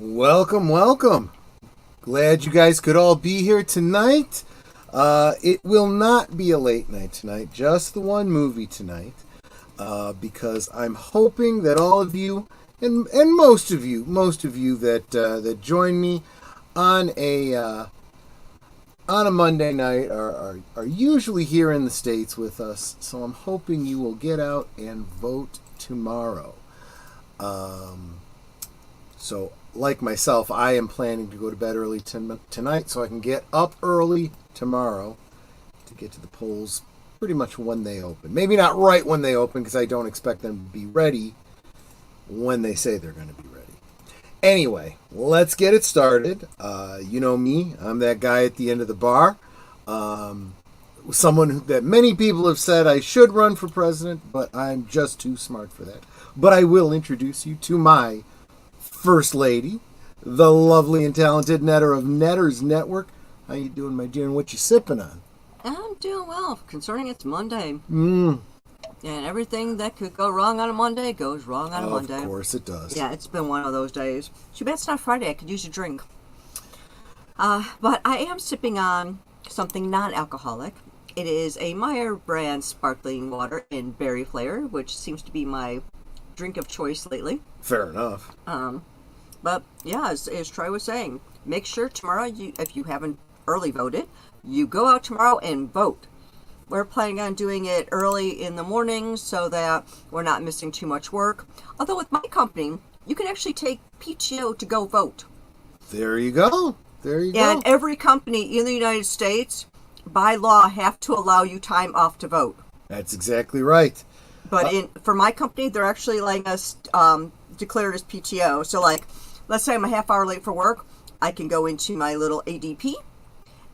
Welcome, welcome. Glad you guys could all be here tonight. It will not be a late night tonight, just the one movie tonight, because I'm hoping that all of you and most of you that join me on a Monday night are usually here in the States with us. So I'm hoping you will get out and vote tomorrow. So, like myself, I am planning to go to bed early tonight so I can get up early tomorrow to get to the polls pretty much when they open. Maybe not right when they open because I don't expect them to be ready when they say they're going to be ready. Anyway, let's get it started. You know me, I'm that guy at the end of the bar. Someone that many people have said I should run for president, but I'm just too smart for that. But I will introduce you to my First Lady, the lovely and talented netter of Netters Network. How you doing, my dear, and what you sipping on? I'm doing well, concerning it's Monday. And everything that could go wrong on a Monday goes wrong on a Monday. Of course it does. Yeah, it's been one of those days. Too bad it's not Friday. I could use a drink. But I am sipping on something non-alcoholic. It is a Meyer brand sparkling water in berry flavor, which seems to be my drink of choice lately. Fair enough. But yeah, as Troy was saying, make sure tomorrow, if you haven't early voted, you go out tomorrow and vote. We're planning on doing it early in the morning so that we're not missing too much work. Although with my company, you can actually take PTO to go vote. There you go. There you go. And every company in the United States, by law, have to allow you time off to vote. That's exactly right. But for my company, they're actually letting us declare it as PTO. So, like, let's say I'm a half hour late for work, I can go into my little ADP,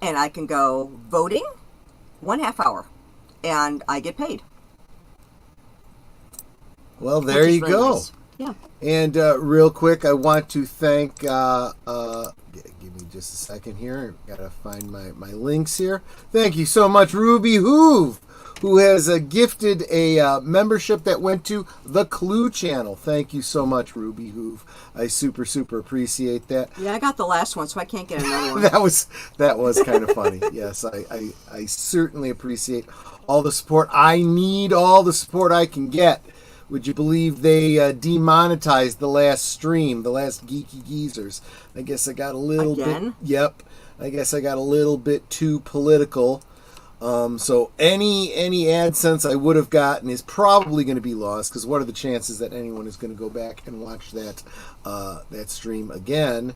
and I can go voting 1/2 hour, and I get paid. Well, there you really go. Nice. Yeah. And real quick, I want to thank, give me just a second here. Got to find my links here. Thank you so much, Ruby Hoove, who has gifted a membership that went to the Clue channel. Thank you so much, Ruby Hoove. I super appreciate that. Yeah, I got the last one, so I can't get another one. that was kind of funny. Yes, I certainly appreciate all the support. I need all the support I can get. Would you believe they demonetized the last stream, the last Geeky Geezers? I guess I got a little Again? bit... Yep. I guess I got a little bit too political. So any AdSense I would have gotten is probably going to be lost, because what are the chances that anyone is going to go back and watch that stream again?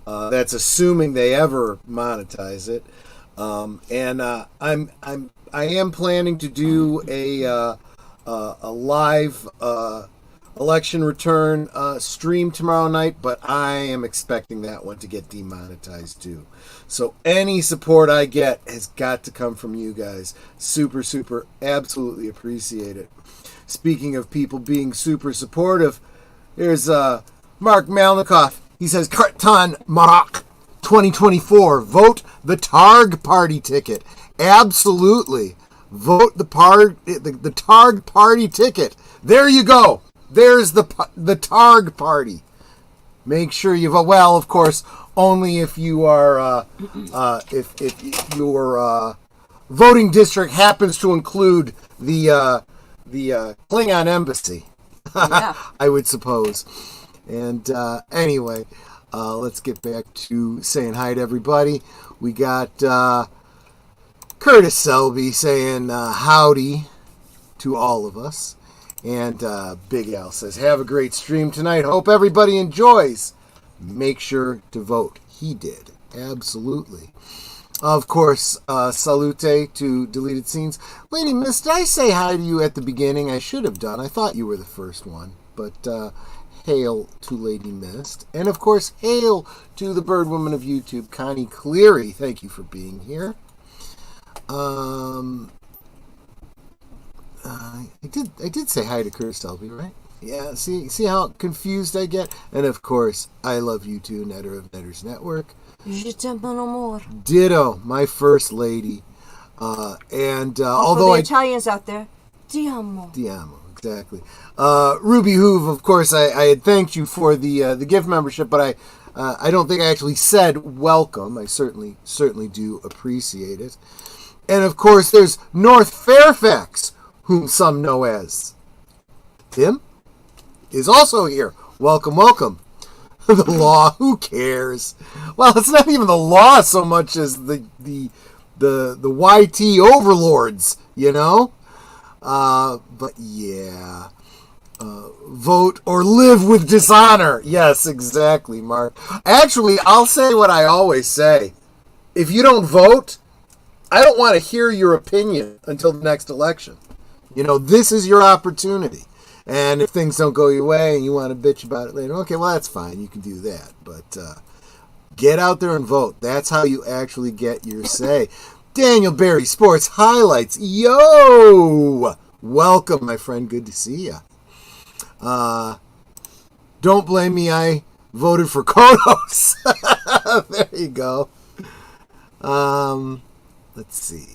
That's assuming they ever monetize it. I am planning to do a live election return stream tomorrow night, but I am expecting that one to get demonetized too. So any support I get has got to come from you guys. Super absolutely appreciate it. Speaking of people being super supportive, here's Mark Malnikoff. He says, Kartan Marak 2024, vote the Targ party ticket. Absolutely. Vote the Targ party ticket. There you go. There's the Targ party. Make sure you vote. Well, of course, only if you are if your voting district happens to include the Klingon embassy. Yeah. I would suppose. And anyway, let's get back to saying hi to everybody. We got Curtis Selby saying howdy to all of us. And Big Al says, have a great stream tonight. Hope everybody enjoys. Make sure to vote. He did. Absolutely. Of course, salute to Deleted Scenes. Lady Miss, did I say hi to you at the beginning? I should have done. I thought you were the first one. But hail to Lady Mist. And of course, hail to the bird woman of YouTube, Connie Cleary. Thank you for being here. I did say hi to Curtis Selby, right? Yeah, see how confused I get? And of course, I love you too, Netter of Netters Network. Ditto, my first lady. Although for the Italians out there, ti amo. Ti amo, exactly. Ruby Hoove, of course, I had thanked you for the gift membership, but I don't think I actually said welcome. I certainly do appreciate it. And of course, there's North Fairfax, whom some know as Tim, is also here. Welcome, welcome. The law, who cares? Well, it's not even the law so much as the YT overlords, you know? But yeah. Vote or live with dishonor. Yes, exactly, Mark. Actually, I'll say what I always say. If you don't vote, I don't want to hear your opinion until the next election. You know, this is your opportunity. And if things don't go your way and you want to bitch about it later, okay, well, that's fine. You can do that. But get out there and vote. That's how you actually get your say. Daniel Berry, Sports Highlights. Yo! Welcome, my friend. Good to see you. Don't blame me. I voted for Kodos. There you go. Let's see.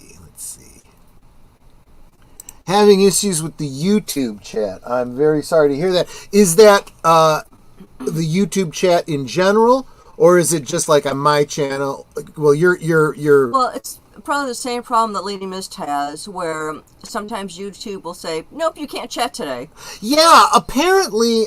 Having issues with the YouTube chat. I'm very sorry to hear that. Is that the YouTube chat in general, or is it just like on my channel? Well, you're. Well, it's probably the same problem that Lady Mist has, where sometimes YouTube will say, "Nope, you can't chat today." Yeah, apparently,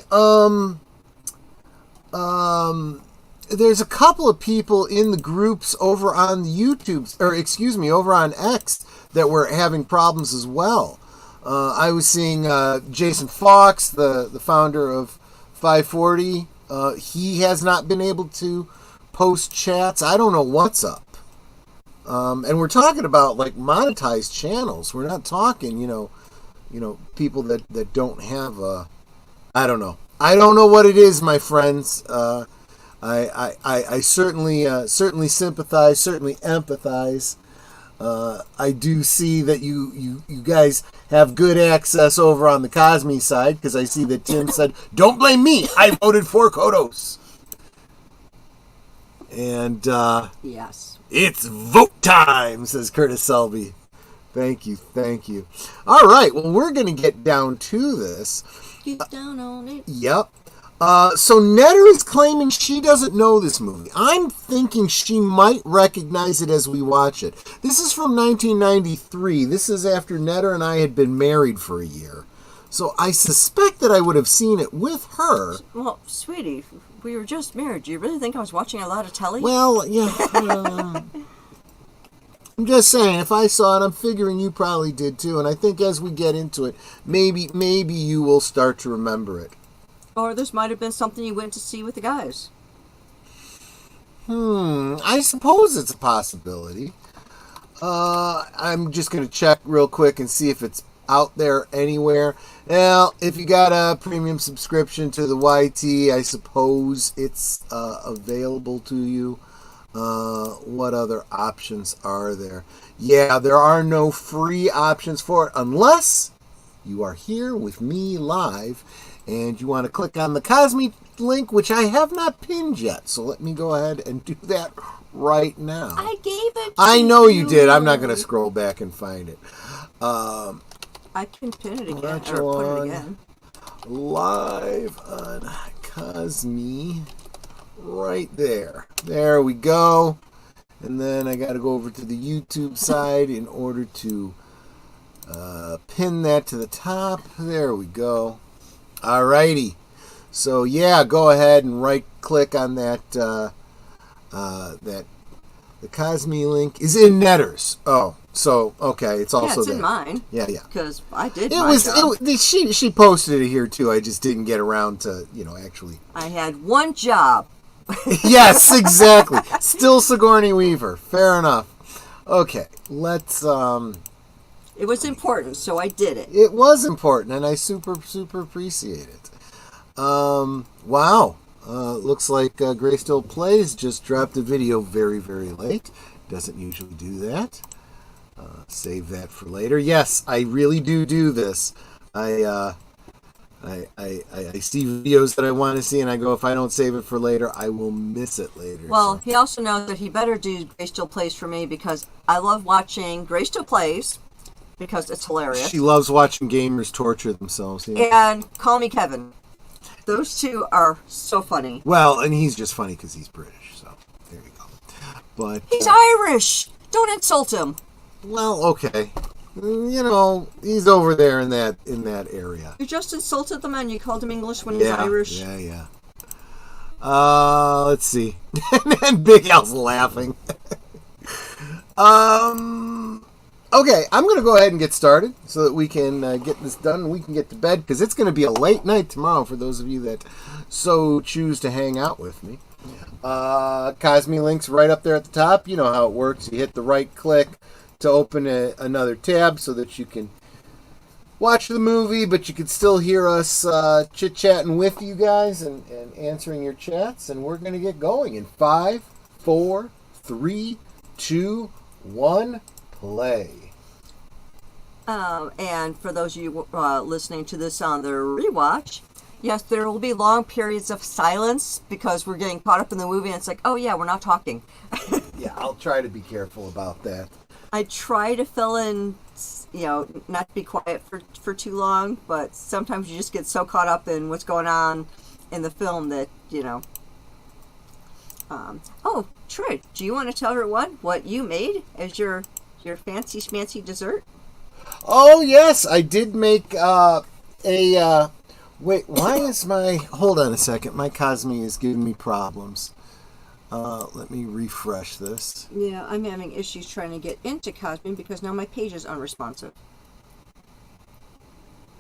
there's a couple of people in the groups over on YouTube, or excuse me, over on X that were having problems as well. I was seeing Jason Fox, the founder of 540. He has not been able to post chats. I don't know what's up. And we're talking about like monetized channels. We're not talking, you know, people that don't have a. I don't know. I don't know what it is, my friends. I certainly sympathize, certainly empathize. I do see that you guys have good access over on the Cosme side, because I see that Tim said, "Don't blame me. I voted for Kodos." And yes, it's vote time, says Curtis Selby. Thank you. All right, well, we're going to get down to this. Get down on it. Yep. So Netter is claiming she doesn't know this movie. I'm thinking she might recognize it as we watch it. This is from 1993. This is after Netter and I had been married for a year. So I suspect that I would have seen it with her. Well, sweetie, we were just married. Do you really think I was watching a lot of telly? Well, yeah. I'm just saying, if I saw it, I'm figuring you probably did too. And I think as we get into it, maybe you will start to remember it. Or this might have been something you went to see with the guys. I suppose it's a possibility. I'm just going to check real quick and see if it's out there anywhere. Well, if you got a premium subscription to the YT, I suppose it's available to you. What other options are there? Yeah, there are no free options for it unless you are here with me live and you want to click on the Cosme link, which I have not pinned yet. So let me go ahead and do that right now. I gave it to I know you did. I'm not going to scroll back and find it. I can pin it again, or put it again. Live on Cosme. Right there. There we go. And then I got to go over to the YouTube side in order to pin that to the top. There we go. Alrighty. So yeah, go ahead and right click on that. The Cosme link is in Netter's. Oh, so okay, it's also it's there. in mine. Yeah. Because I did. She posted it here too. I just didn't get around to actually. I had one job. Yes, exactly. Still Sigourney Weaver. Fair enough. Okay, let's. It was important, so I did it. It was important, and I super appreciate it. Wow. Looks like Gray Still Plays just dropped a video very, very late. Doesn't usually do that. Save that for later. Yes, I really do this. I see videos that I want to see, and I go, if I don't save it for later, I will miss it later. Well, he also knows that he better do Gray Still Plays for me, because I love watching Gray Still Plays, because it's hilarious. She loves watching gamers torture themselves. Yeah. And Call Me Kevin. Those two are so funny. Well, and he's just funny because he's British, so there you go. But He's Irish. Don't insult him. well, okay. He's over there in that area. You just insulted the man. You called him English when he's Yeah, Irish. yeah. Let's see. And Big Al's laughing. Okay, I'm going to go ahead and get started so that we can get this done and we can get to bed because it's going to be a late night tomorrow for those of you that so choose to hang out with me. Cosme link's right up there at the top. You know how it works. You hit the right click to open another tab so that you can watch the movie, but you can still hear us chit-chatting with you guys and answering your chats. And we're going to get going in 5, 4, 3, 2, 1, play. And for those of you listening to this on the rewatch, yes, there will be long periods of silence because we're getting caught up in the movie and it's like, oh yeah, we're not talking. Yeah, I'll try to be careful about that. I try to fill in, not to be quiet for too long, but sometimes you just get so caught up in what's going on in the film that, oh, Troy, do you want to tell everyone what you made as your fancy schmancy dessert? Oh, yes, I did make wait, why is hold on a second, my Cosme is giving me problems. Let me refresh this. Yeah, I'm having issues trying to get into Cosme because now my page is unresponsive.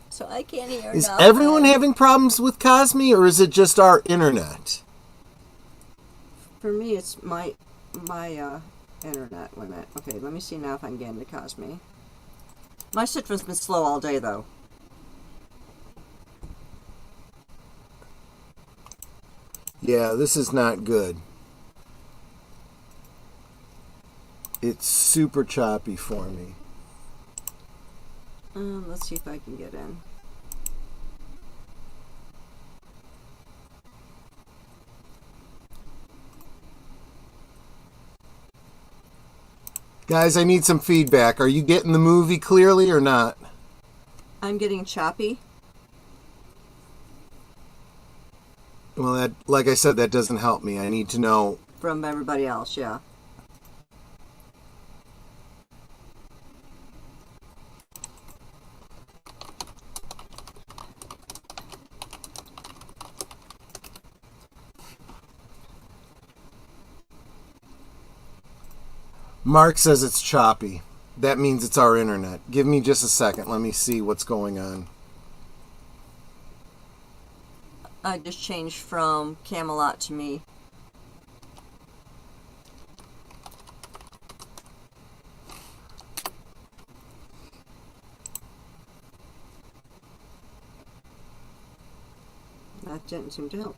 So I can't hear. Is everyone having problems with Cosme, or is it just our internet? For me, it's my internet. Wait a minute. Okay, let me see now if I can get into Cosme. My Citron's been slow all day, though. Yeah, this is not good. It's super choppy for me. Let's see if I can get in. Guys, I need some feedback. Are you getting the movie clearly or not? I'm getting choppy. Well, that, like I said, that doesn't help me. I need to know. From everybody else, yeah. Mark says it's choppy. That means it's our internet. Give me just a second. Let me see what's going on. I just changed from Camelot to me. That didn't seem to help.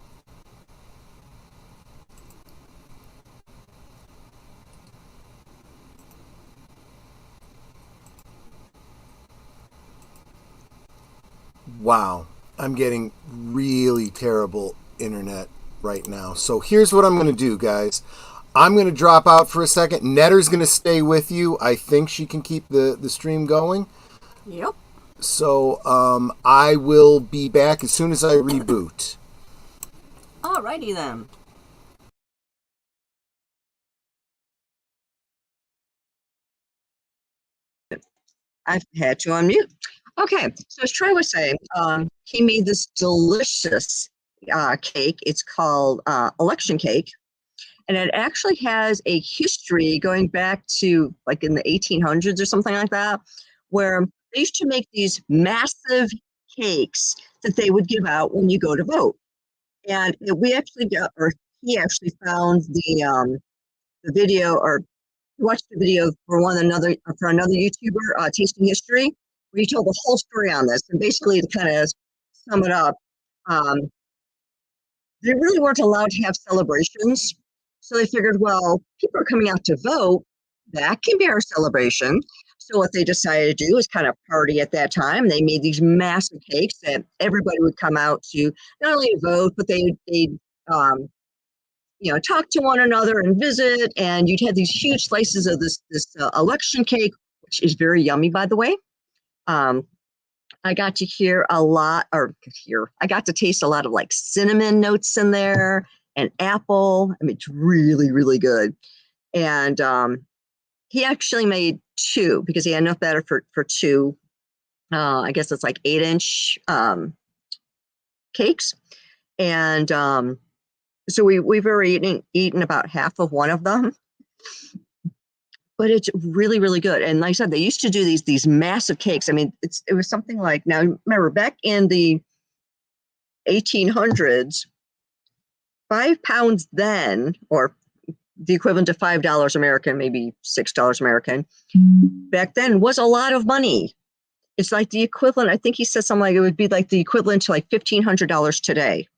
Wow, I'm getting really terrible internet right now. So here's what I'm going to do, guys. I'm going to drop out for a second. Netter's going to stay with you. I think she can keep the stream going. Yep. So I will be back as soon as I reboot. Alrighty then. I've had to unmute. Okay, so as Troy was saying, he made this delicious cake. It's called election cake, and it actually has a history going back to like in the 1800s or something like that, where they used to make these massive cakes that they would give out when you go to vote. And we actually got, or he actually found the video, or watched the video for another YouTuber, Tasting History, where he told the whole story on this. And basically, to kind of sum it up, they really weren't allowed to have celebrations. So they figured, well, people are coming out to vote. That can be our celebration. So what they decided to do is kind of party at that time. They made these massive cakes that everybody would come out to not only vote, but they'd talk to one another and visit. And you'd have these huge slices of this election cake, which is very yummy, by the way. I got to hear a lot, I got to taste a lot of like cinnamon notes in there and apple. I mean, it's really, really good. And he actually made two because he had enough batter for two. I guess it's like 8-inch cakes. And so we've already eaten about half of one of them. But it's really, really good. And like I said, they used to do these massive cakes. I mean, it was something like, now remember back in the 1800s, 5 pounds then, or the equivalent to $5 American, maybe $6 American, back then was a lot of money. It's like the equivalent, I think he said something like it would be like the equivalent to like $1,500 today.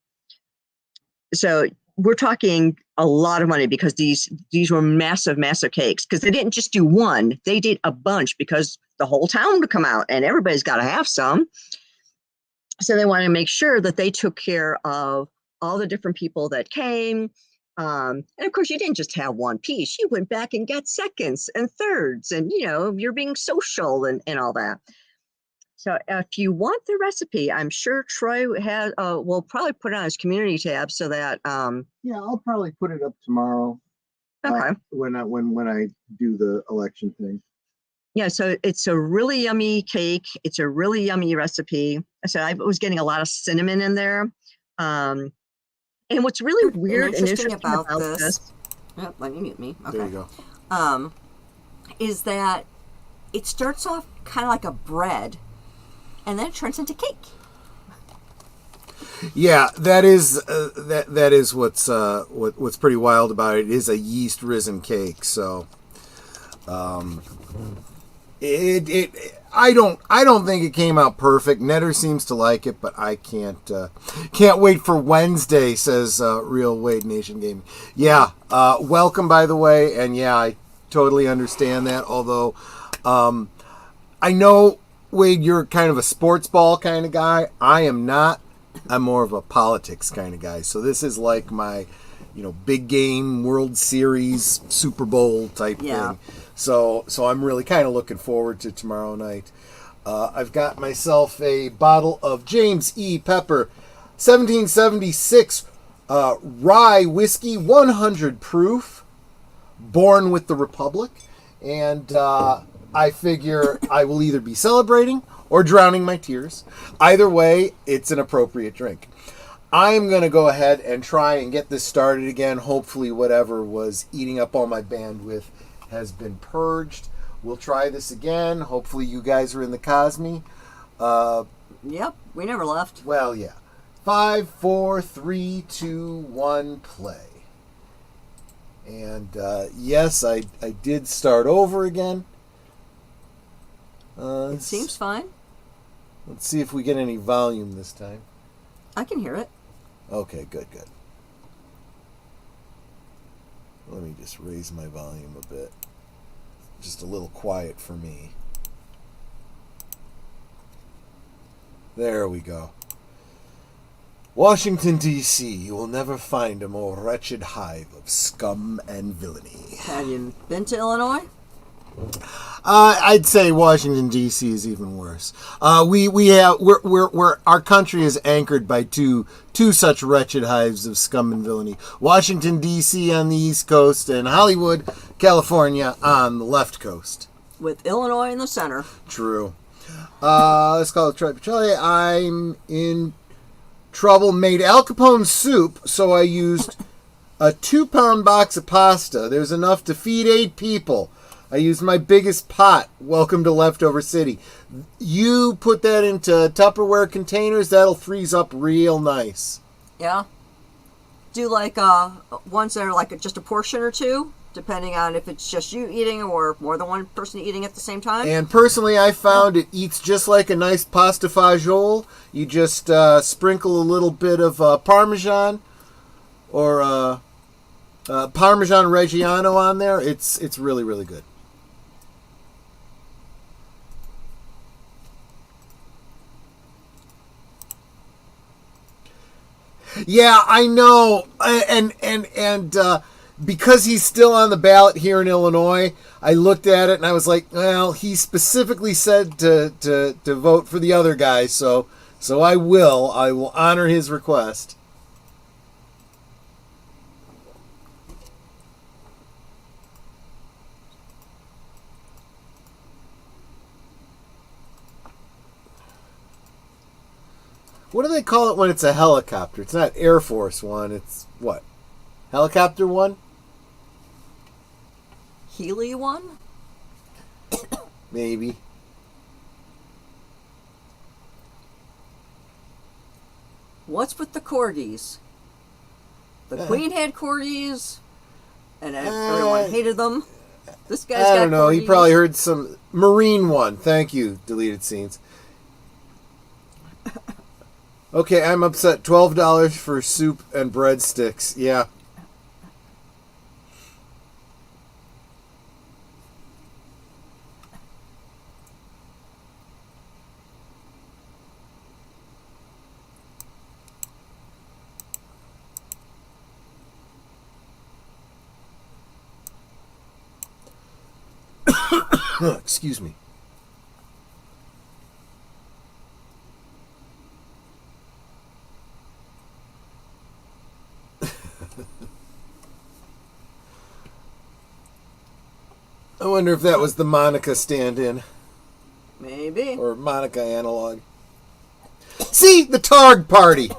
So we're talking a lot of money because these were massive, massive cakes, because they didn't just do one, they did a bunch because the whole town would come out and everybody's got to have some. So they want to make sure that they took care of all the different people that came. And of course, you didn't just have one piece. You went back and got seconds and thirds, and you're being social and all that. So if you want the recipe, I'm sure Troy will probably put it on his community tab so that Yeah, I'll probably put it up tomorrow. Okay. When I do the election thing. Yeah, so it's a really yummy cake. It's a really yummy recipe. So I was getting a lot of cinnamon in there. And what's really weird and interesting about this. Oh, let me mute me. Okay. There you go. Is that it starts off kind of like a bread, and then it turns into cake. Yeah, that is what's pretty wild about it. It is a yeast risen cake, so I don't think it came out perfect. Netter seems to like it, but I can't wait for Wednesday, says Real Wade Nation Gaming. Yeah, welcome by the way, and yeah, I totally understand that. Although I know, Wade, you're kind of a sports ball kind of guy. I am not. I'm more of a politics kind of guy. So this is like my, big game, World Series, Super Bowl type thing. So I'm really kind of looking forward to tomorrow night. I've got myself a bottle of James E. Pepper 1776 rye whiskey, 100 proof, born with the Republic. And I figure I will either be celebrating or drowning my tears. Either way, it's an appropriate drink. I'm going to go ahead and try and get this started again. Hopefully whatever was eating up all my bandwidth has been purged. We'll try this again. Hopefully you guys are in the Cosme. Yep, we never left. Well, yeah. 5, 4, 3, 2, 1, play. And yes, I did start over again. It seems fine. Let's see if we get any volume this time. I can hear it. Okay, good. Let me just raise my volume a bit. Just a little quiet for me. There we go. Washington, D.C., you will never find a more wretched hive of scum and villainy. Have you been to Illinois? I'd say Washington D.C. is even worse. Our country is anchored by two such wretched hives of scum and villainy. Washington D.C. on the East Coast and Hollywood, California on the left coast. With Illinois in the center. True. Let's call it Troy Petrelli. I'm in trouble. Made Al Capone soup, so I used a 2-pound box of pasta. There's enough to feed 8 people. I used my biggest pot. Welcome to Leftover City. You put that into Tupperware containers, that'll freeze up real nice. Yeah. Do like ones that are like just a portion or two, depending on if it's just you eating or more than one person eating at the same time. And personally, I found it eats just like a nice pasta fagioli. You just sprinkle a little bit of Parmesan or Parmesan Reggiano on there. It's really, really good. Yeah, I know, and because he's still on the ballot here in Illinois, I looked at it and I was like, well, he specifically said to vote for the other guy, so I will honor his request. What do they call it when it's a helicopter? It's not Air Force One. It's what? Helicopter One? Healy one? Maybe. What's with the corgis? The Queen had corgis, and everyone hated them. This guy's got I don't know. corgis. He probably heard some Marine One. Thank you. Deleted scenes. Okay, I'm upset. $12 for soup and breadsticks. Yeah. Excuse me. I wonder if that was the Monica stand-in. Maybe. Or Monica analog. See? The Targ party!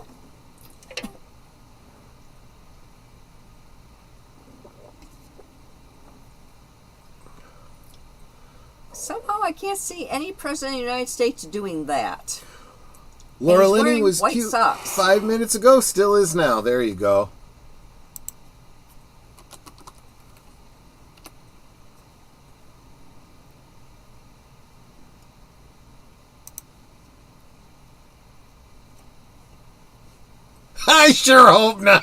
Somehow I can't see any president of the United States doing that. Laura He's Linney wearing was white cute socks. 5 minutes ago, still is now. There you go. I sure hope not.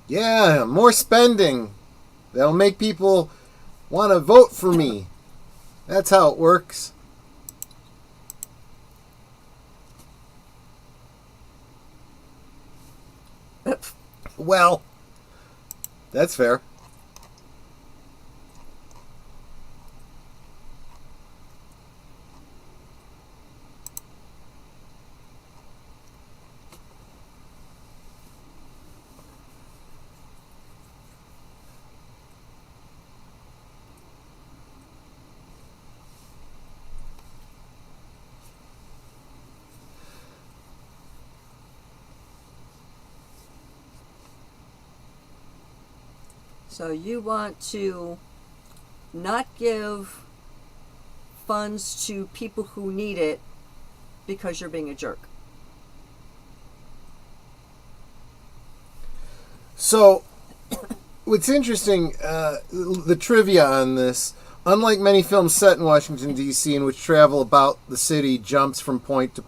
Yeah, more spending. That'll make people want to vote for me. That's how it works. Well, that's fair. So you want to not give funds to people who need it because you're being a jerk. So, what's interesting, the trivia on this, unlike many films set in Washington, D.C., in which travel about the city jumps from point to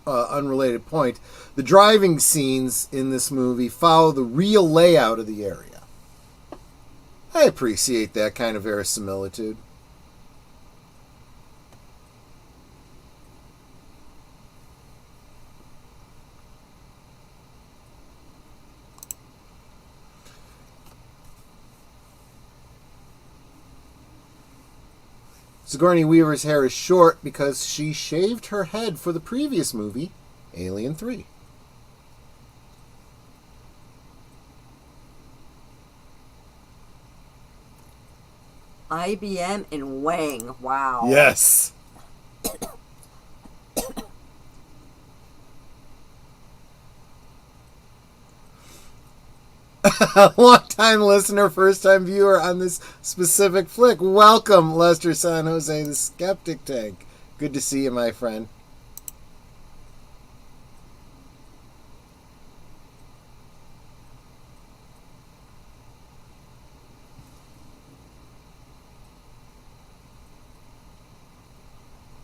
unrelated point, the driving scenes in this movie follow the real layout of the area. I appreciate that kind of verisimilitude. Sigourney Weaver's hair is short because she shaved her head for the previous movie, Alien 3. IBM and Wang. Wow. Yes. Long-time listener, first-time viewer on this specific flick. Welcome, Lester San Jose, the Skeptic Tank. Good to see you, my friend.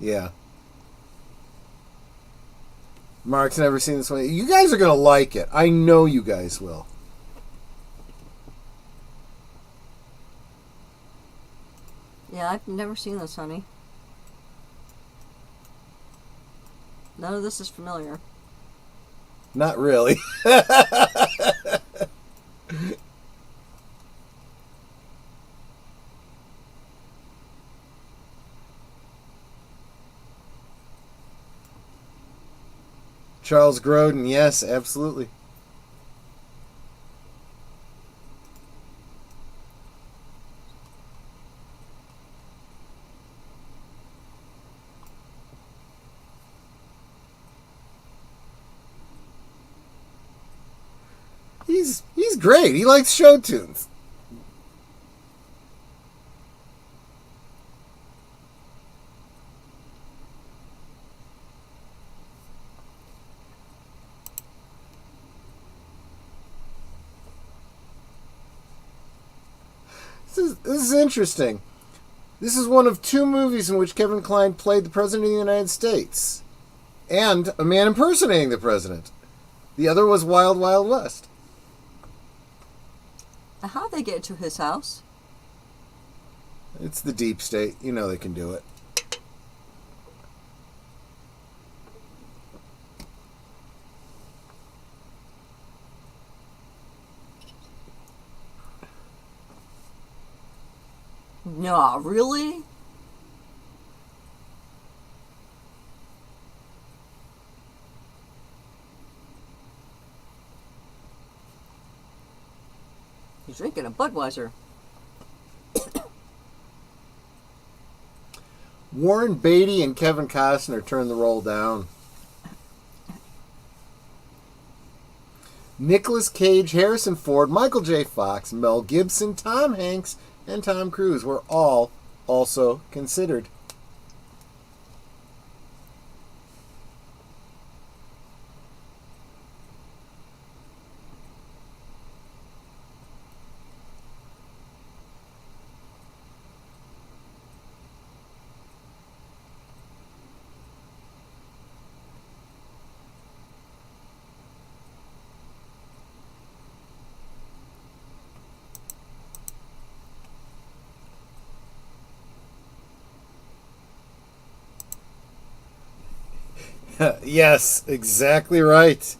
Yeah. Mark's never seen this one. You guys are going to like it. I know you guys will. Yeah, I've never seen this, honey. None of this is familiar. Not really. Charles Grodin, yes, absolutely. He's great. He likes show tunes. This is interesting. This is one of 2 movies in which Kevin Kline played the President of the United States and a man impersonating the President. The other was Wild Wild West. How'd they get to his house? It's the deep state. You know they can do it. No, really? He's drinking a Budweiser. Warren Beatty and Kevin Costner turned the role down. Nicolas Cage, Harrison Ford, Michael J. Fox, Mel Gibson, Tom Hanks, and Tom Cruise were all also considered. Yes, exactly right.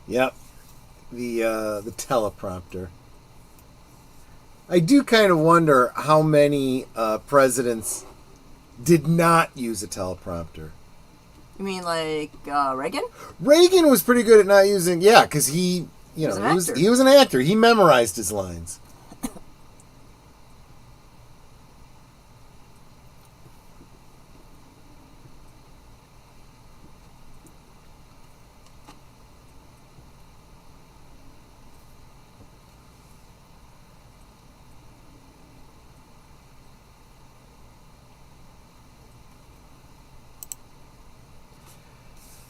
Yep, the teleprompter. I do kind of wonder how many presidents did not use a teleprompter. You mean like Reagan? Reagan was pretty good at not using, yeah, because he was an actor. he was an actor. He memorized his lines.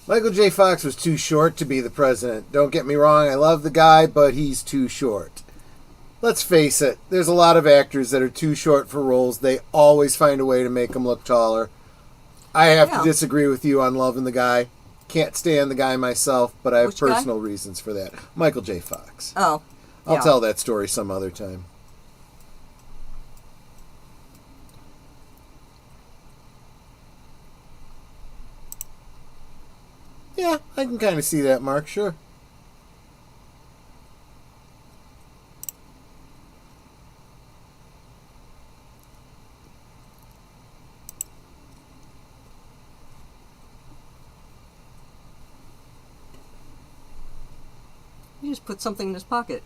Michael J. Fox was too short to be the president. Don't get me wrong, I love the guy, but he's too short. Let's face it, there's a lot of actors that are too short for roles. They always find a way to make them look taller. I have to disagree with you on loving the guy. Can't stand the guy myself, but I have personal reasons for that. Michael J. Fox. Oh. I'll tell that story some other time. Yeah, I can kind of see that, Mark. Sure. He just put something in his pocket.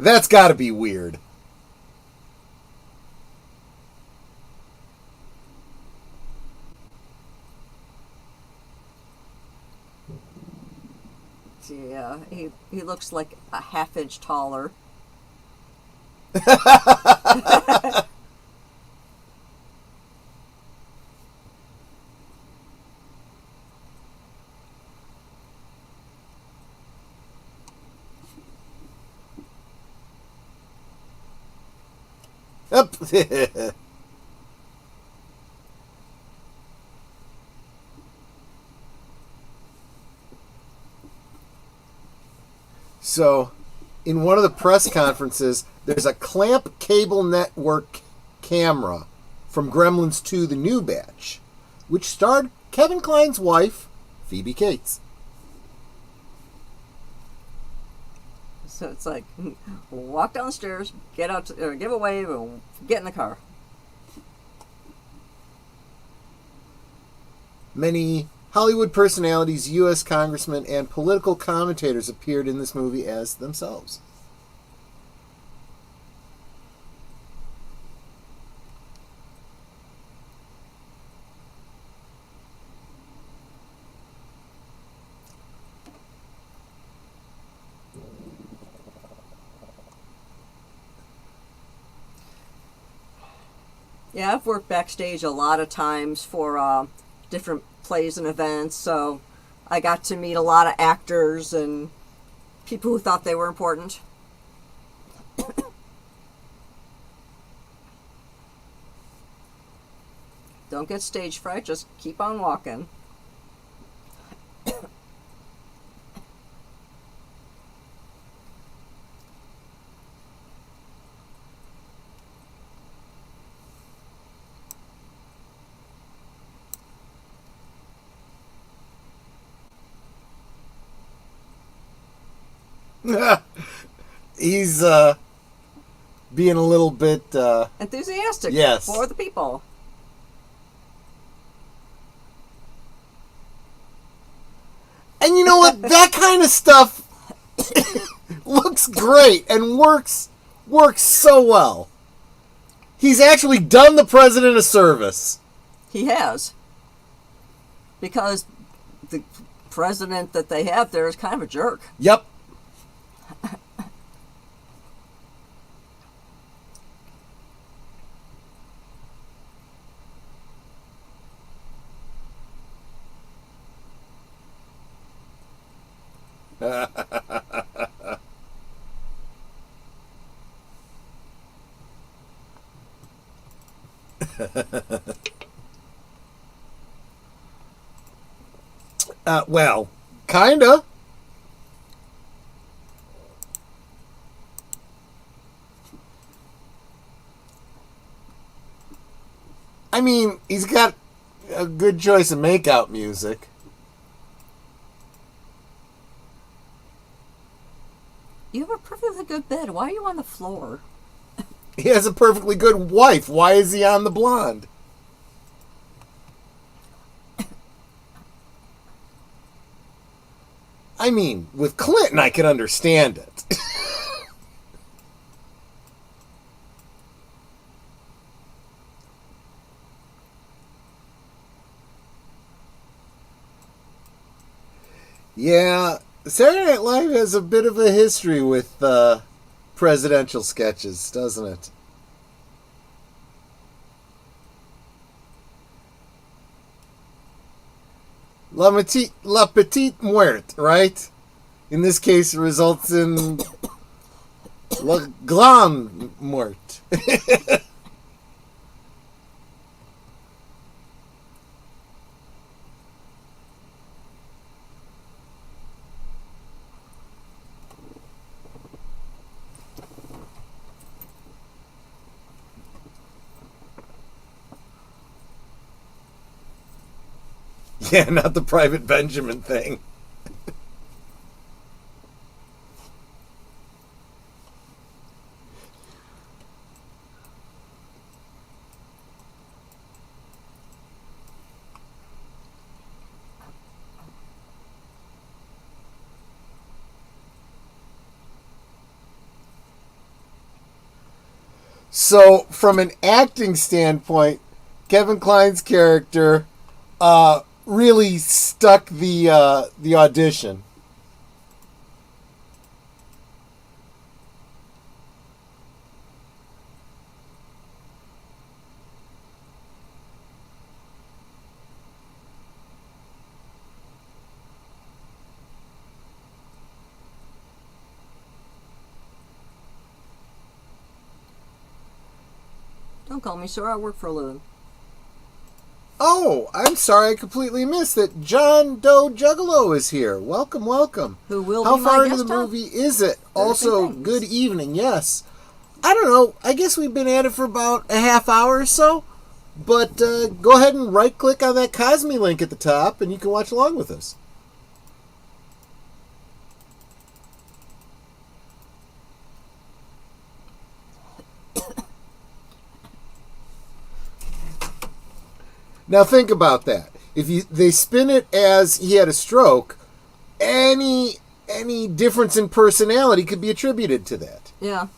That's got to be weird. Yeah, he looks like a half-inch taller. Up. So, in one of the press conferences, there's a clamp cable network camera from Gremlins 2: The New Batch, which starred Kevin Kline's wife, Phoebe Cates. So it's like, walk down the stairs, get out, or give a wave, and get in the car. Many Hollywood personalities, U.S. congressmen, and political commentators appeared in this movie as themselves. Yeah, I've worked backstage a lot of times for different plays and events, so I got to meet a lot of actors and people who thought they were important. Don't get stage fright, just keep on walking. He's being a little bit Enthusiastic yes. for the people. And you know what? That kind of stuff looks great and works so well. He's actually done the president a service. He has. Because the president that they have there is kind of a jerk. Yep. Well, kinda. I mean, he's got a good choice of makeout music. You have a perfectly good bed. Why are you on the floor? He has a perfectly good wife. Why is he on the blonde? I mean, with Clinton, I can understand it. Yeah, Saturday Night Live has a bit of a history with presidential sketches, doesn't it? La Petite Muerte, right? In this case, it results in La Grande Muerte. Yeah, not the Private Benjamin thing. So, from an acting standpoint, Kevin Kline's character really stuck the audition. Don't call me sir. I work for a living. Oh, I'm sorry, I completely missed that. John Doe Juggalo is here. Welcome, welcome. Who will How be my far into the guest of movie is it? Thursday Also, Things. good evening. Yes, I don't know. I guess we've been at it for about a half hour or so. But go ahead and right-click on that Cosme link at the top, and you can watch along with us. Now think about that. If they spin it as he had a stroke, any difference in personality could be attributed to that. Yeah.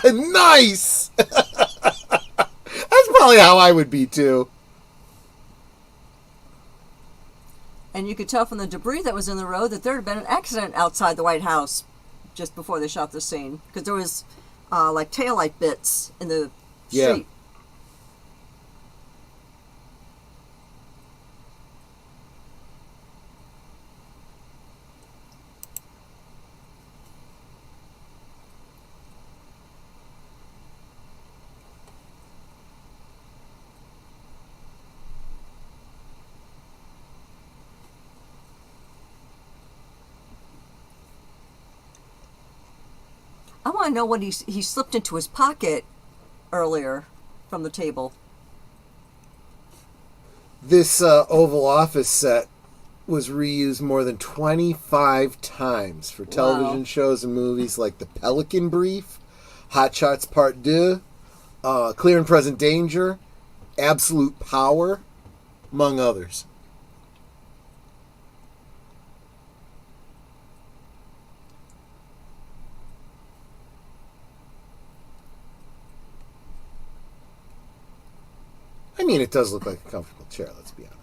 Nice. That's probably how I would be too. And you could tell from the debris that was in the road that there had been an accident outside the White House just before they shot the scene. Because there was like taillight bits in the Yeah. street. I want to know what he slipped into his pocket earlier from the table. This Oval Office set was reused more than 25 times for television Wow. shows and movies like The Pelican Brief, Hot Shots Part 2, Clear and Present Danger, Absolute Power, among others. I mean, it does look like a comfortable chair, let's be honest.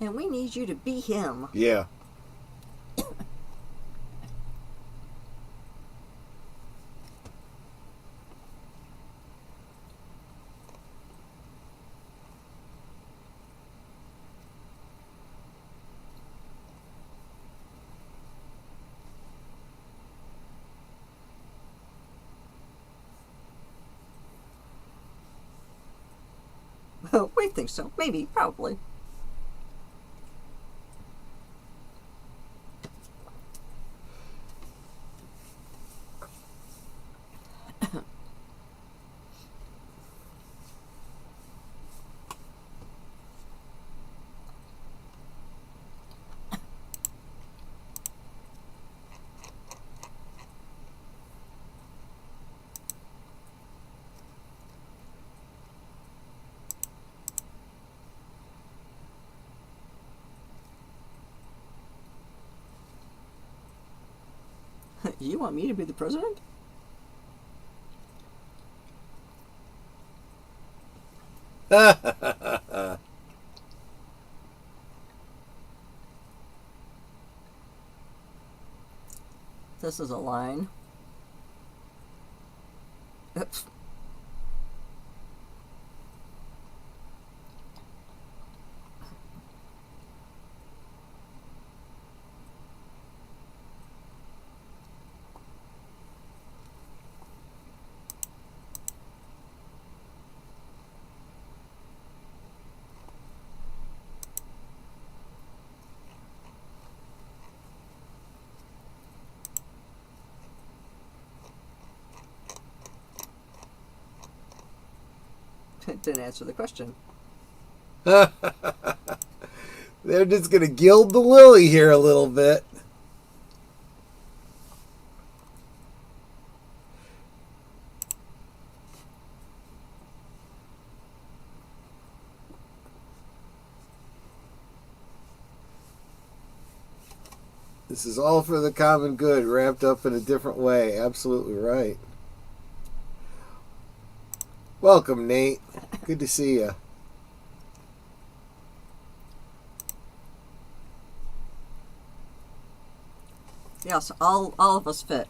And we need you to be him. Yeah. We think so. Maybe. Probably. You want me to be the president? This is a line. Oops. Didn't answer the question. They're just going to gild the lily here a little bit. This is all for the common good, wrapped up in a different way. Absolutely right. Welcome, Nate. Good to see you. Yes, all of us fit.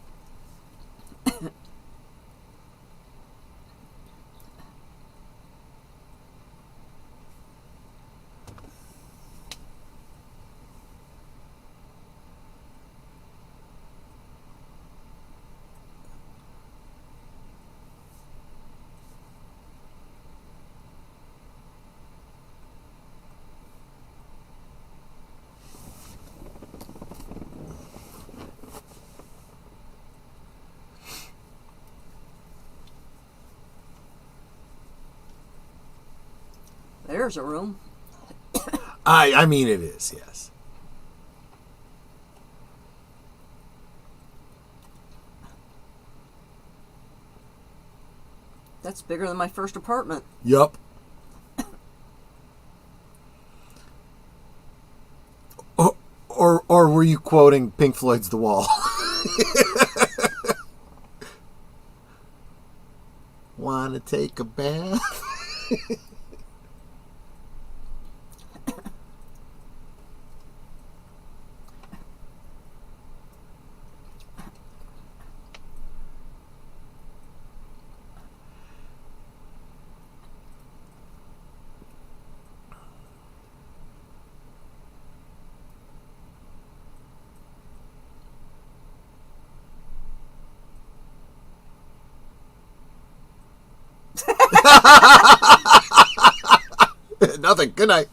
There's a room. I mean it is, yes. That's bigger than my first apartment. Yup. Or were you quoting Pink Floyd's The Wall? Wanna take a bath? Nothing. Good night.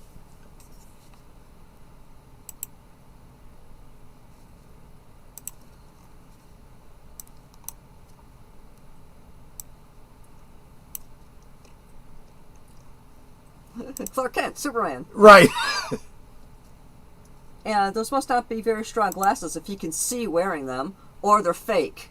Clark Kent, Superman. Right. And those must not be very strong glasses if you can see wearing them, or they're fake.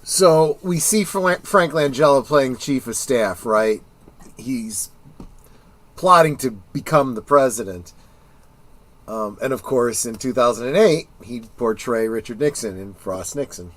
So we see Frank Langella playing chief of staff, right? He's plotting to become the president. And of course, in 2008, he'd portray Richard Nixon in Frost Nixon.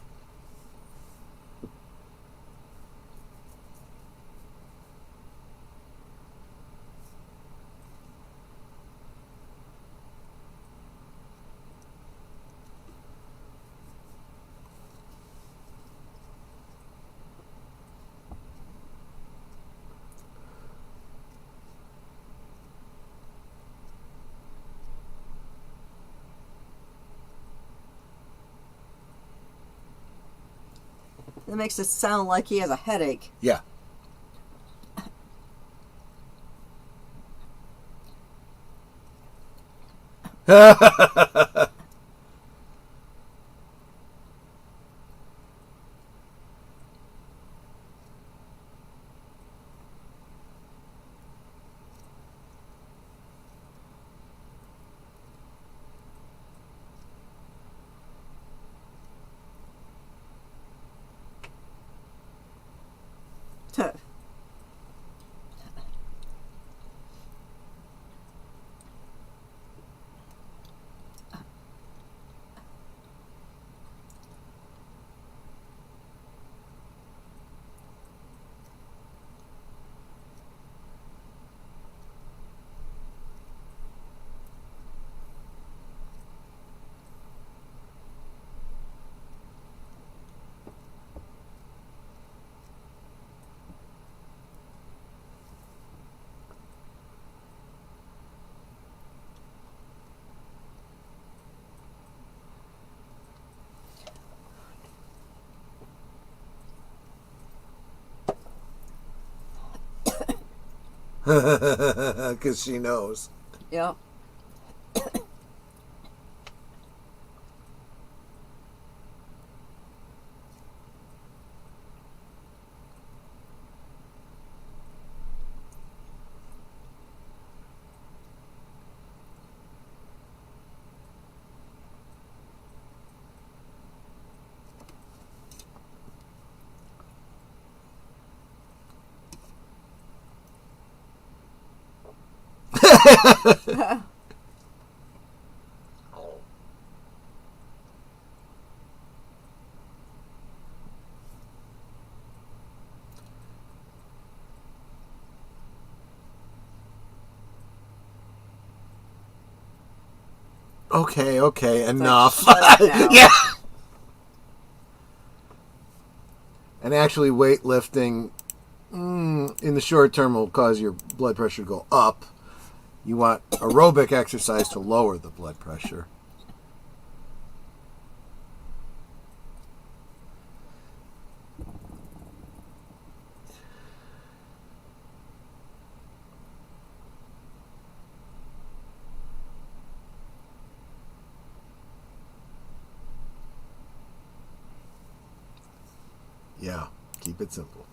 That makes it sound like he has a headache. Yeah. Because she knows. Yeah. Okay, enough. shut up now. Yeah. And actually, weightlifting in the short term will cause your blood pressure to go up. You want aerobic exercise to lower the blood pressure. Yeah, keep it simple.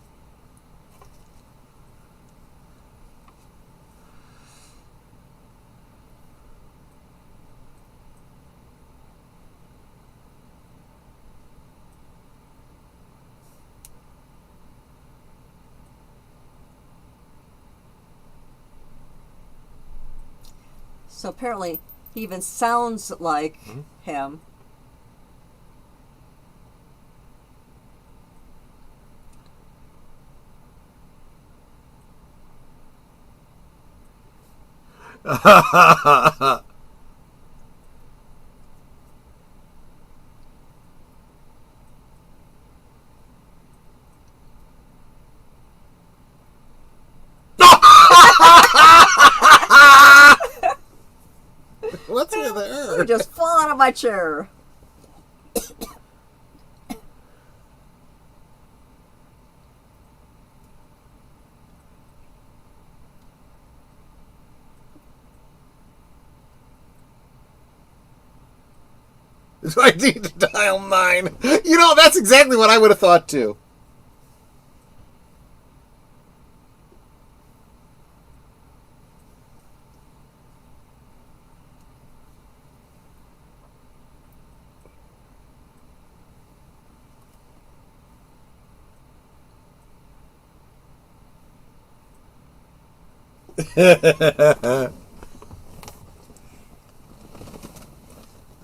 So apparently, he even sounds like him. What's with You her? just fall out of my chair. So I need to dial 9. You know, that's exactly what I would have thought too.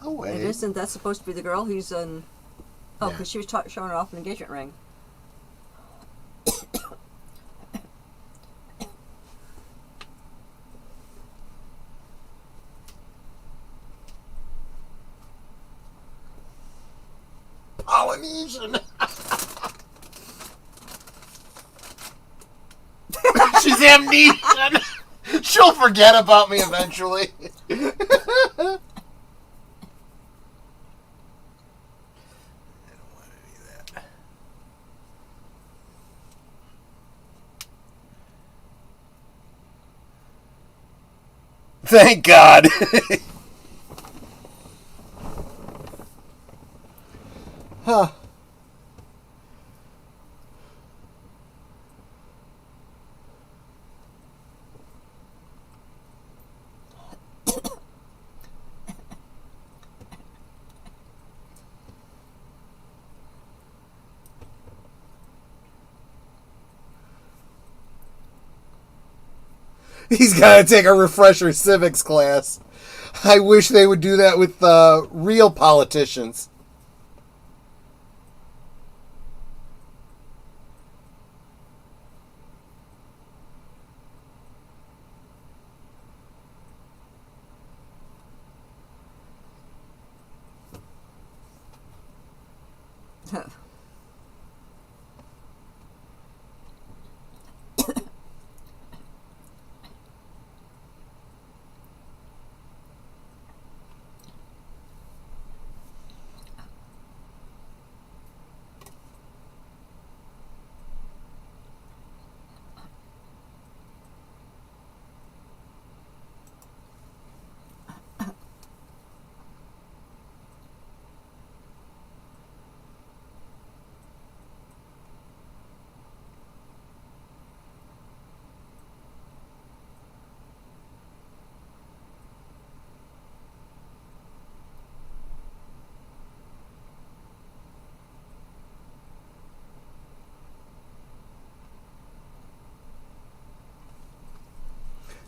Oh, wait. And isn't that supposed to be the girl who's in... Oh, Yeah. because she was showing her off an engagement ring. Polynesian. She's amnesian. She'll forget about me eventually. I don't want any of that. Thank God. Huh. He's got to take a refresher civics class. I wish they would do that with real politicians.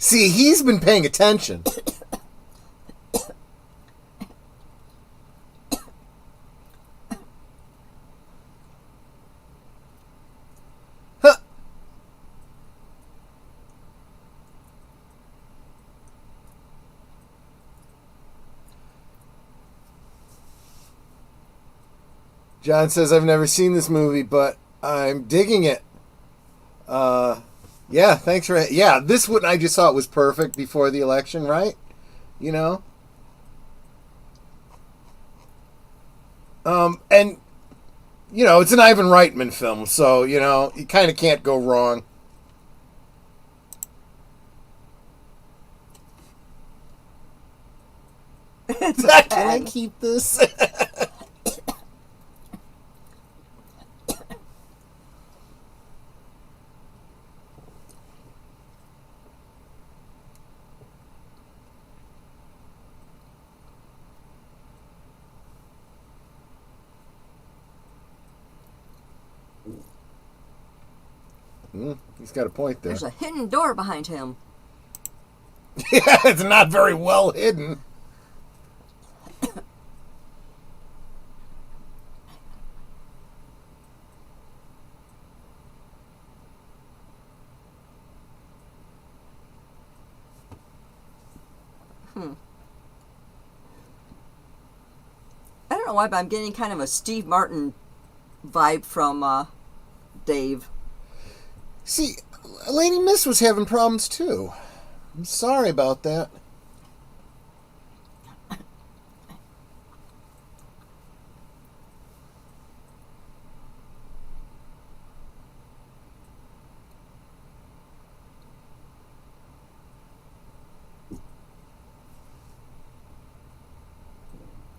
See, he's been paying attention. Huh. John says, I've never seen this movie, but I'm digging it. Yeah, thanks for... Yeah, this one I just thought was perfect before the election, right? You know? And, you know, it's an Ivan Reitman film, so, you know, you kind of can't go wrong. Can I keep this? He's got a point there. There's a hidden door behind him. Yeah, it's not very well hidden. I don't know why, but I'm getting kind of a Steve Martin vibe from Dave. See, Lady Miss was having problems too. I'm sorry about that.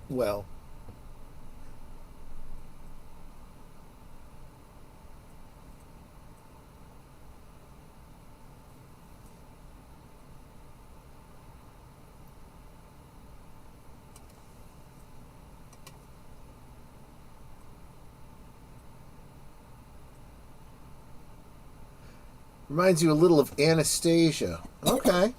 Well. Reminds you a little of Anastasia. Okay.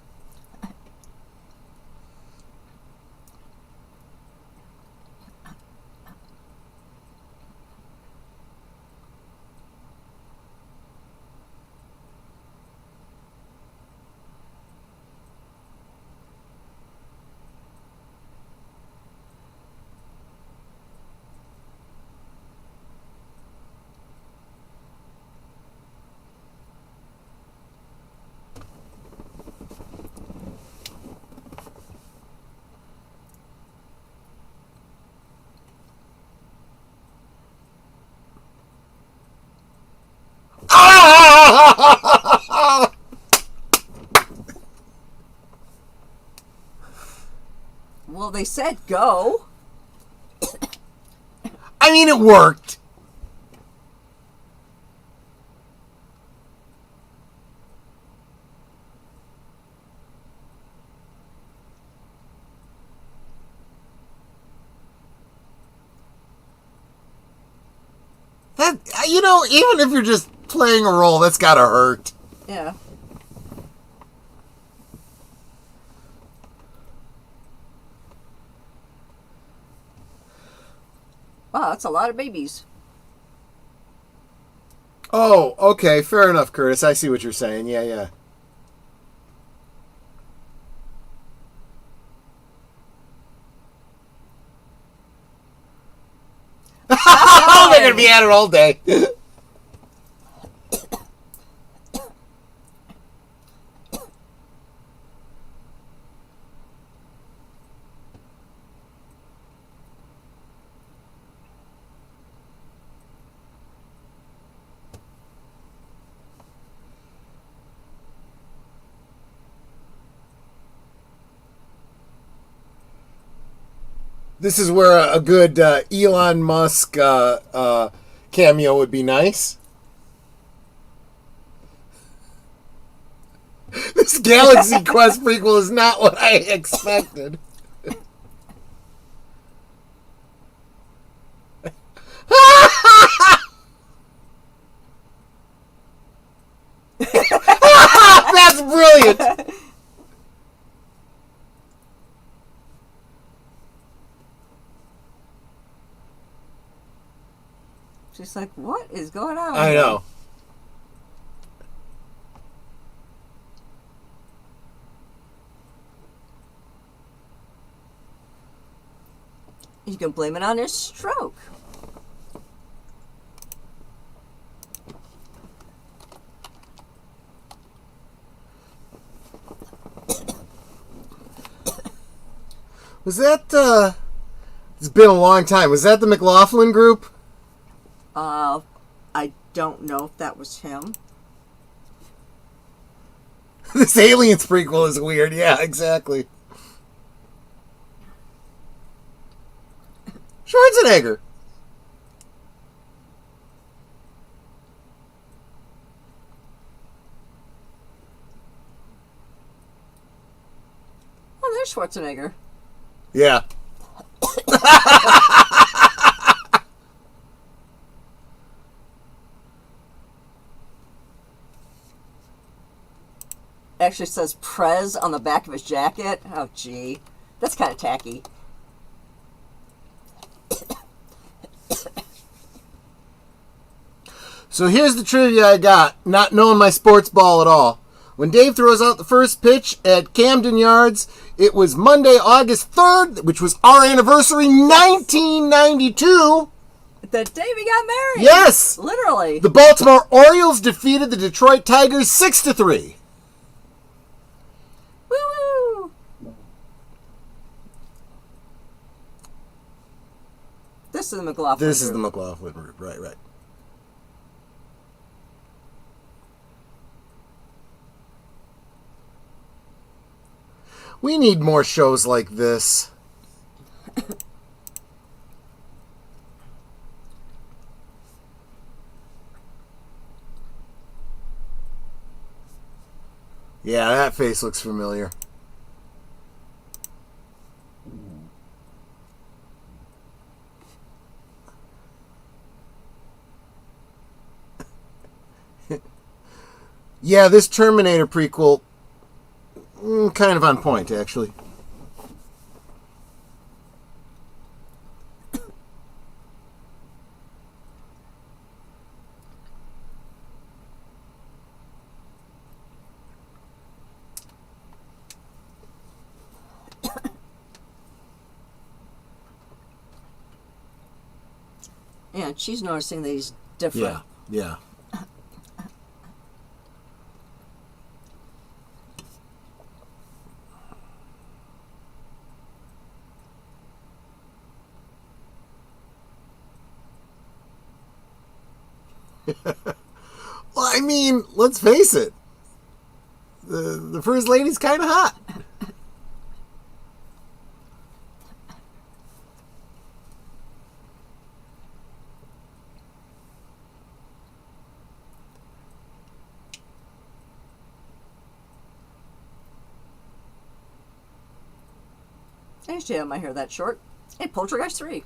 Well, they said go. I mean, it worked. That, you know, even if you're just playing a role, that's gotta hurt. Yeah. Wow, that's a lot of babies. Oh, okay, fair enough, Curtis. I see what you're saying. Yeah, yeah. Oh, they're gonna be at it all day. This is where a good Elon Musk cameo would be nice. This Galaxy Quest prequel is not what I expected. That's brilliant. It's like, what is going on? I know. You can blame it on his stroke. Was that, it's been a long time. Was that the McLaughlin group? I don't know if that was him. This Aliens prequel is weird. Yeah, exactly. Schwarzenegger. Oh, there's Schwarzenegger. Yeah. Actually says Prez on the back of his jacket. Oh, gee. That's kind of tacky. So here's the trivia I got, not knowing my sports ball at all. When Dave throws out the first pitch at Camden Yards, it was Monday, August 3rd, which was our anniversary, 1992. The day we got married. Yes! Literally. The Baltimore Orioles defeated the Detroit Tigers 6-3. Woo-woo. This is the McLaughlin This is the group. McLaughlin group, right. We need more shows like this. Yeah, that face looks familiar. Yeah, this Terminator prequel, kind of on point, actually. Yeah, she's noticing that he's different. Yeah. Well, I mean, let's face it. The first lady's kind of hot. I used to have my hair that short. Hey, Poltergeist 3.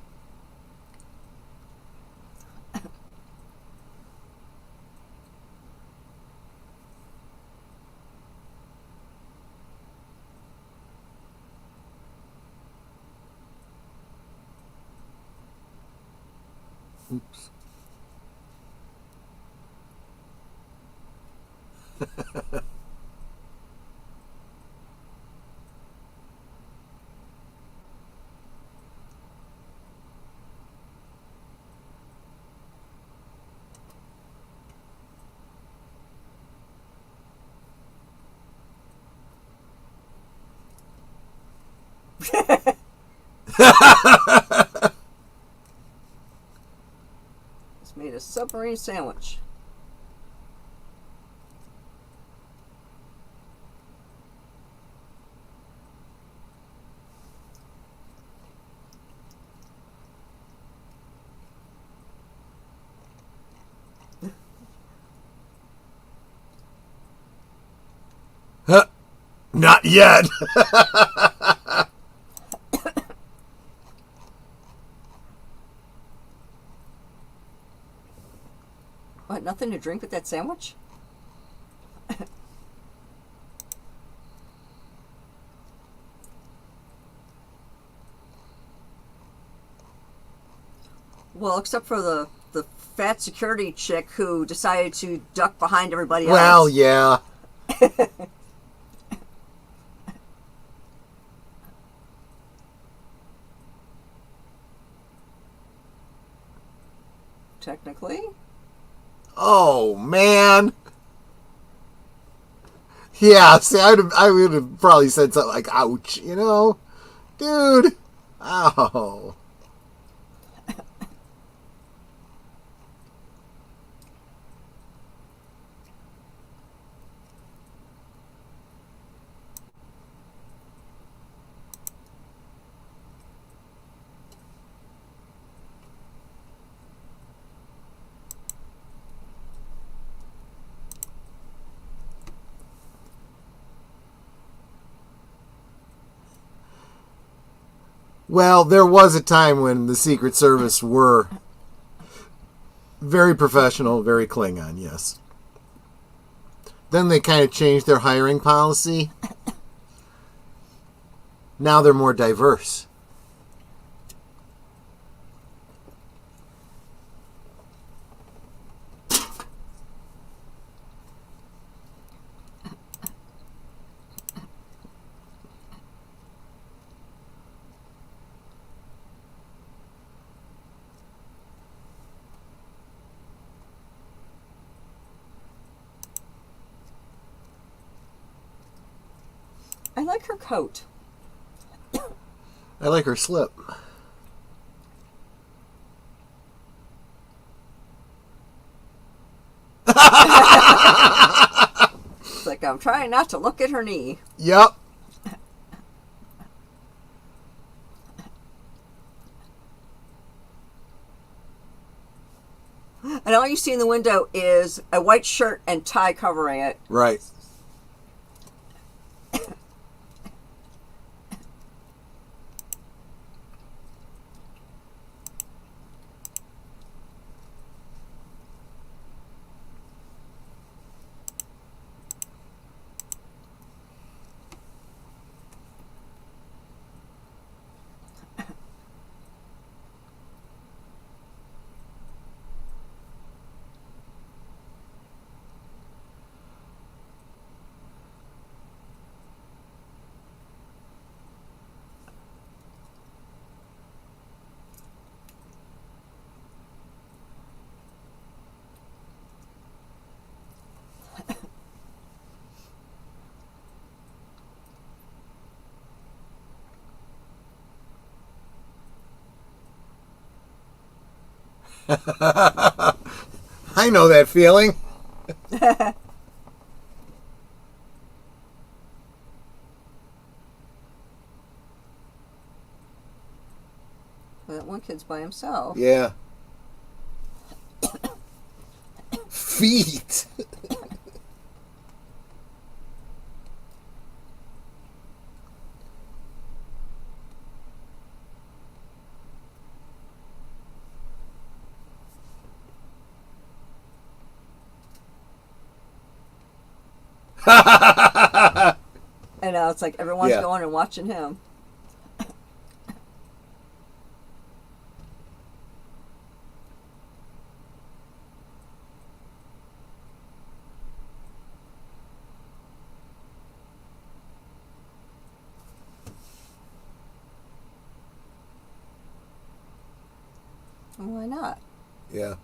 Oops. It's made a submarine sandwich. Not yet. What, nothing to drink with that sandwich? Well, except for the fat security chick who decided to duck behind everybody else. Well, yeah. Technically. Oh, man. Yeah, see, I would have probably said something like, ouch, you know? Dude. Ow. Well, there was a time when the Secret Service were very professional, very Klingon, yes. Then they kind of changed their hiring policy. Now they're more diverse. I like her coat. I like her slip. It's like, I'm trying not to look at her knee. Yep. And all you see in the window is a white shirt and tie covering it. Right. I know that feeling. That one kid's by himself. Yeah. Feet. And now it's like everyone's Yeah. going and watching him. Why not? Yeah.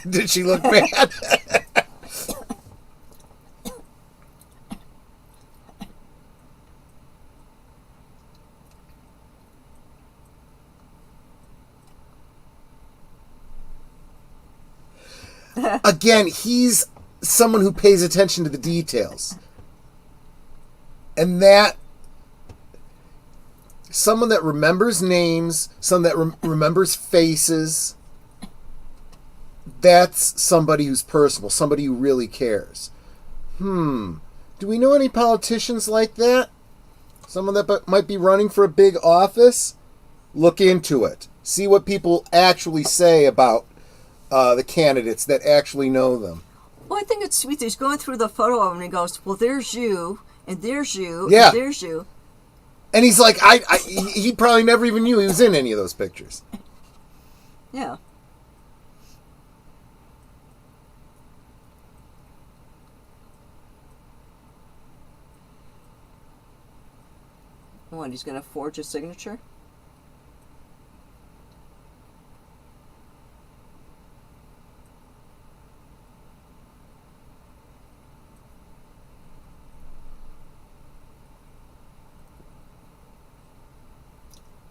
Did she look bad? Again, he's someone who pays attention to the details. And that... someone that remembers names, someone that remembers faces. That's somebody who's personable, somebody who really cares. Do we know any politicians like that? Someone that might be running for a big office? Look into it. See what people actually say about the candidates that actually know them. Well, I think it's sweet. He's going through the photo of him and he goes, well, there's you, and there's you, Yeah. and there's you. And he's like, he probably never even knew he was in any of those pictures. Yeah. What, he's going to forge a signature?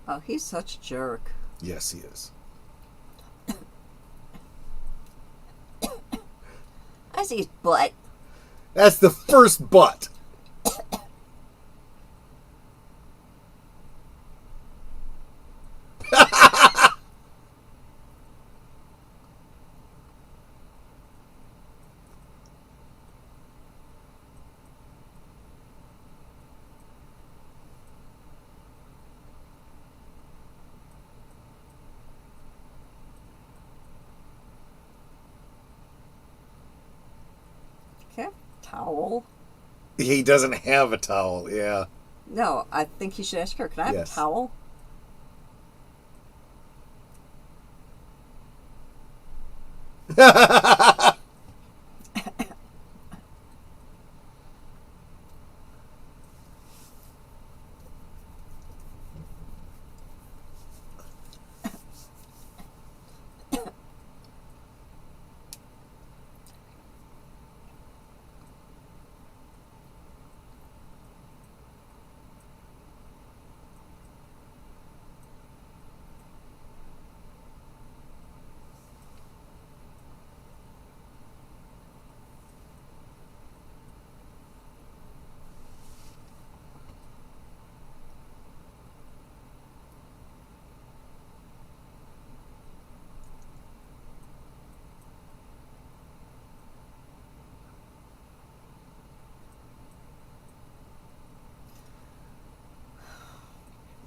Oh, he's such a jerk. Yes, he is. I see his butt. That's the first butt. Okay, towel. He doesn't have a towel, yeah. No, I think he should ask her, can I have Yes. a towel?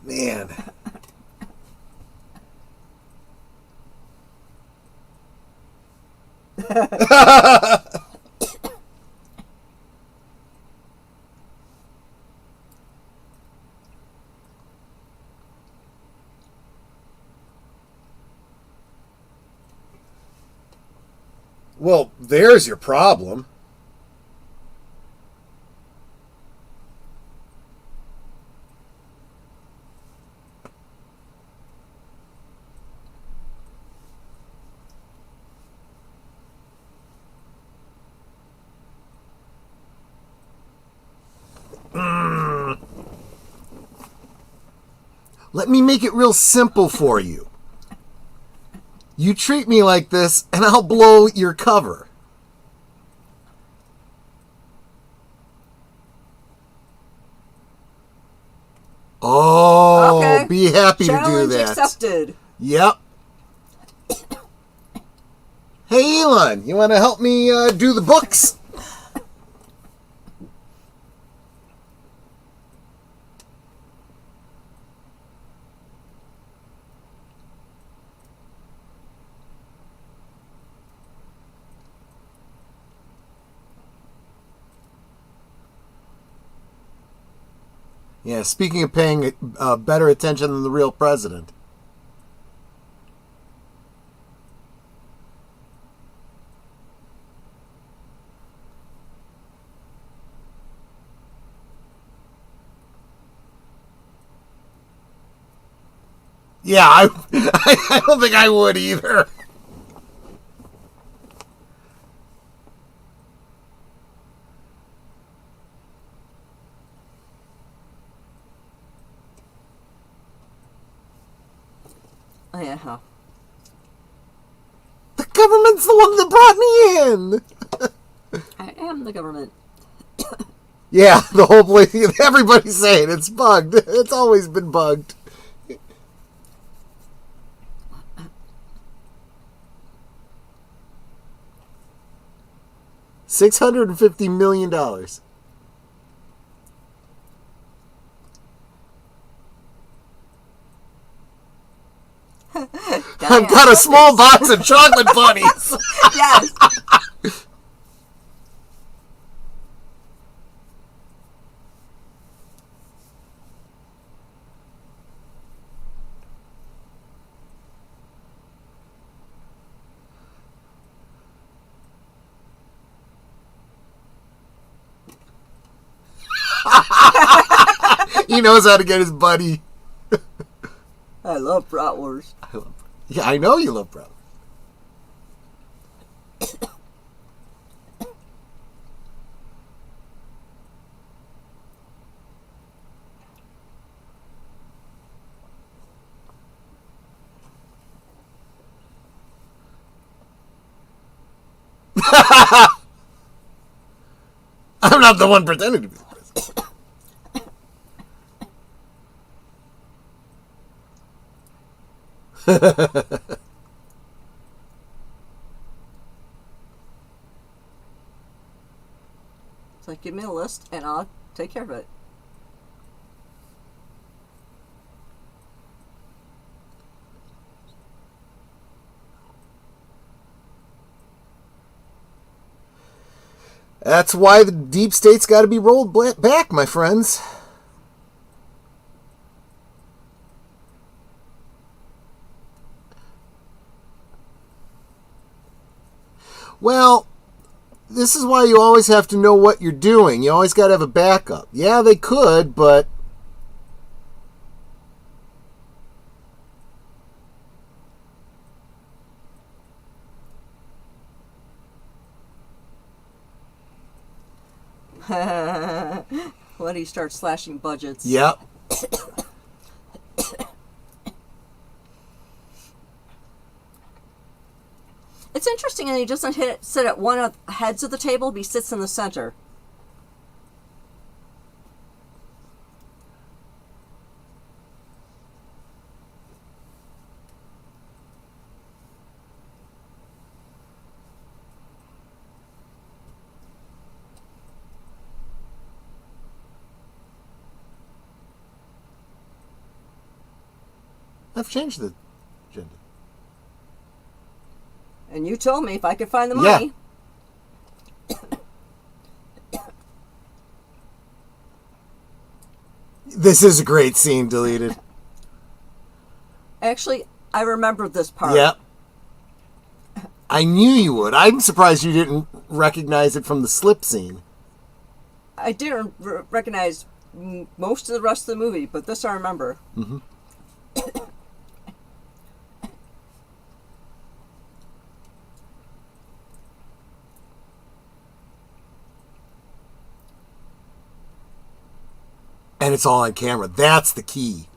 Man. Well, there's your problem. Let me make it real simple for you. You treat me like this, and I'll blow your cover. Oh, Okay. be happy to do Challenge that. accepted. Yep. Hey, Elon, you want to help me do the books? Yeah, speaking of paying better attention than the real president. Yeah, I don't think I would either. Yeah. The government's the one that brought me in. I am the government. Yeah, the whole place. Everybody's saying it's bugged. It's always been bugged. $650 million. I've got a small box of chocolate bunnies. Yes. He knows how to get his buddy. I love bratwurst. Yeah, I know you love bratwurst. I'm not the one pretending to be the president. It's like, give me a list and I'll take care of it. That's why the deep state's got to be rolled back, my friends. Well, this is why you always have to know what you're doing. You always got to have a backup. Yeah, they could, but When he starts slashing budgets. yep. It's interesting that he doesn't sit at one of the heads of the table, but he sits in the center. I've changed the agenda. And you told me if I could find the money. This is a great scene deleted. Actually, I remember this part. Yep. I knew you would. I'm surprised you didn't recognize it from the slip scene. I didn't recognize most of the rest of the movie, but this I remember. Mm-hmm. And it's all on camera. That's the key.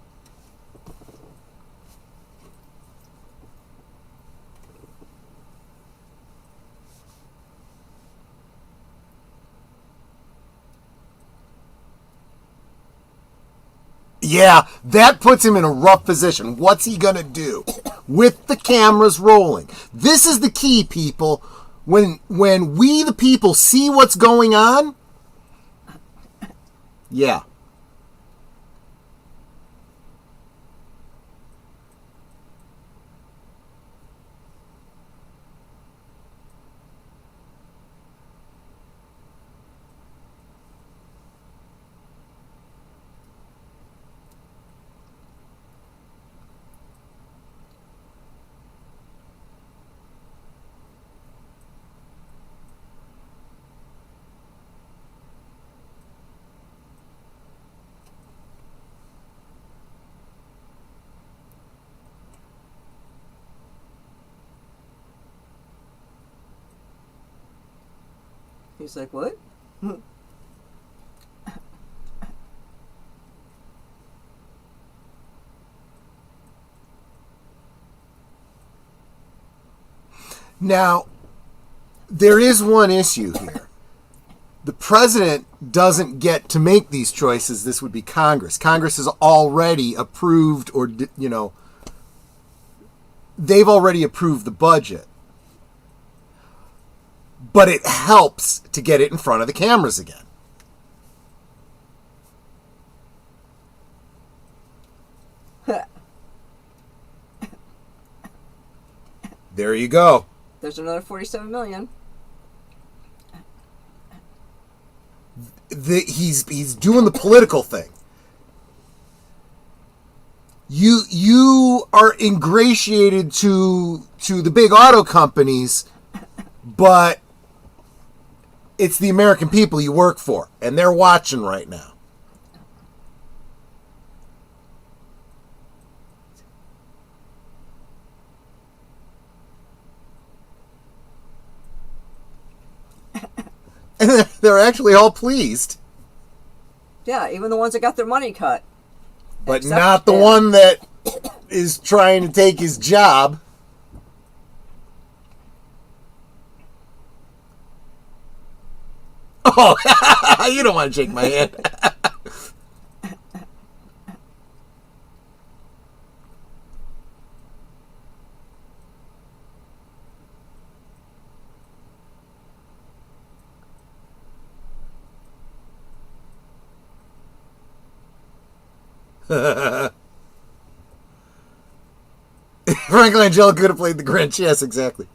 Yeah, that puts him in a rough position. What's he going to do with the cameras rolling? This is the key, people. When we, the people, see what's going on, yeah. He's like, what? Now, there is one issue here. The president doesn't get to make these choices. This would be Congress. Congress has already approved, or, they've already approved the budget. But it helps to get it in front of the cameras again. There you go. There's another 47 million. He's doing the political thing. You are ingratiated to the big auto companies, but it's the American people you work for, and they're watching right now. And they're actually all pleased. Yeah, even the ones that got their money cut. But not the one that is trying to take his job. Oh, you don't want to shake my hand. Frank Langella could have played the Grinch. Yes, exactly.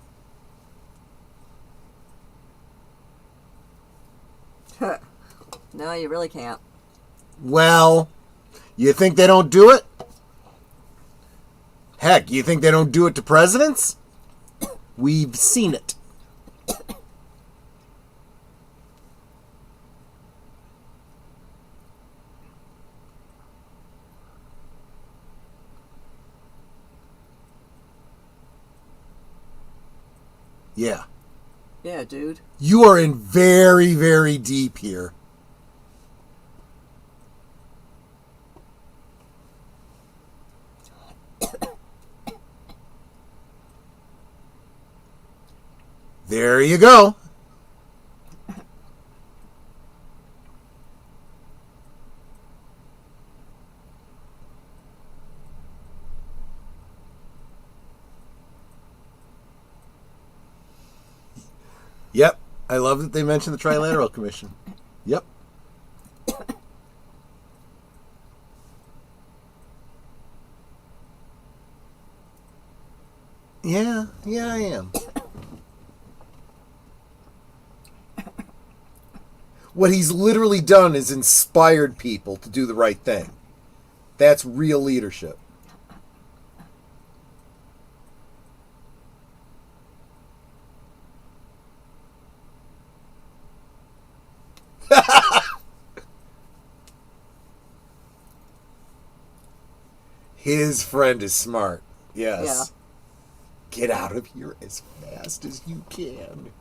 No, you really can't. Well, you think they don't do it? Heck, you think they don't do it to presidents? We've seen it. Yeah. Yeah, dude. You are in very, very deep here. There you go. Yep. I love that they mentioned the Trilateral Commission. Yep. Yeah, I am. What he's literally done is inspired people to do the right thing. That's real leadership. His friend is smart. Yes. Yeah. Get out of here as fast as you can.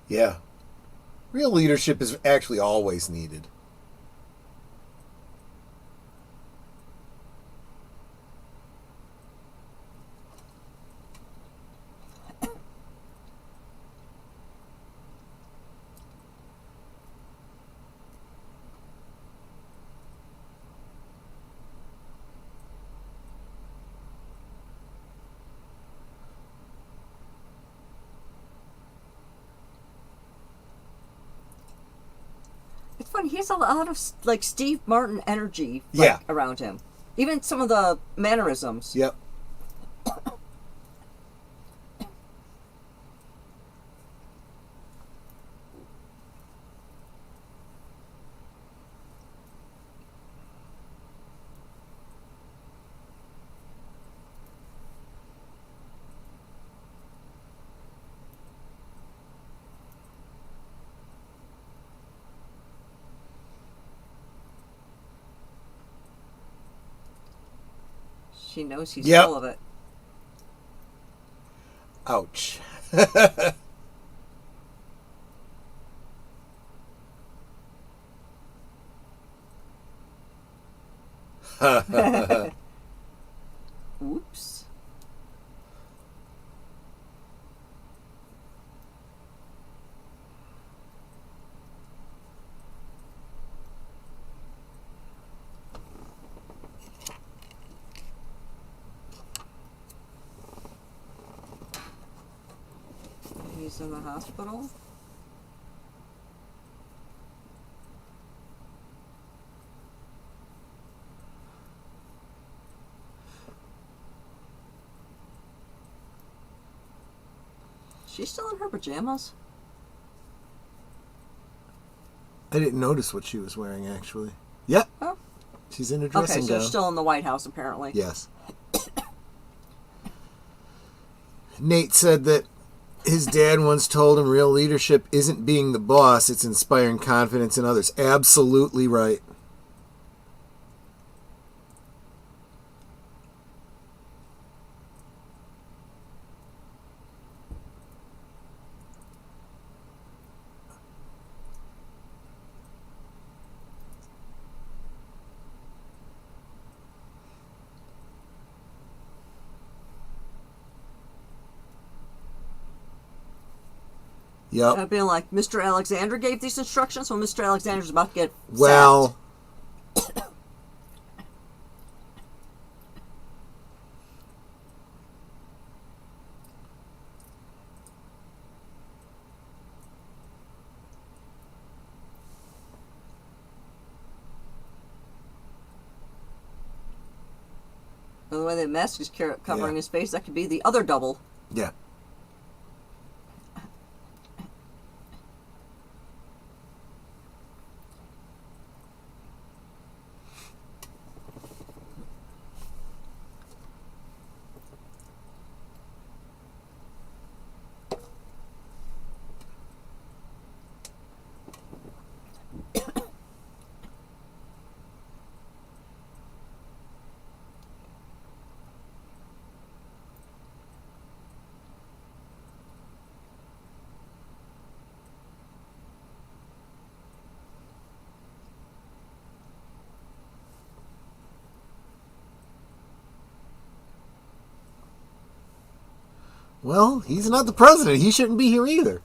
Yeah. Real leadership is actually always needed. It's funny. He has a lot of like Steve Martin energy Yeah. around him. Even some of the mannerisms. Yep. She knows he's Yep. full of it. Ouch. Oops. He's in the hospital. She's still in her pajamas? I didn't notice what she was wearing, actually. Yep. Oh. She's in a Okay, dressing so gown. they're still in the White House, apparently. Yes. Nate said that his dad once told him real leadership isn't being the boss, it's inspiring confidence in others. Absolutely right. Yep. Being like, Mr. Alexander gave these instructions when Mr. Alexander's about to get Well, And the way that mask is covering Yeah. his face, that could be the other double. yeah. Well, he's not the president. He shouldn't be here either.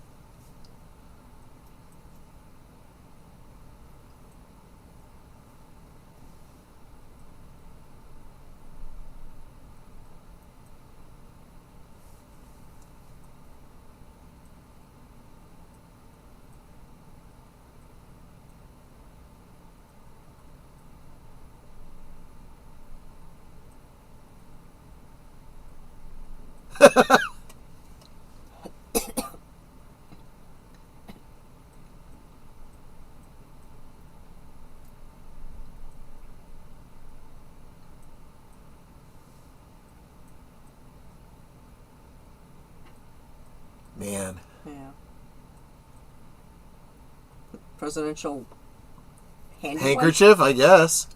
Man. Yeah. Presidential handy wipe? Handkerchief, I guess.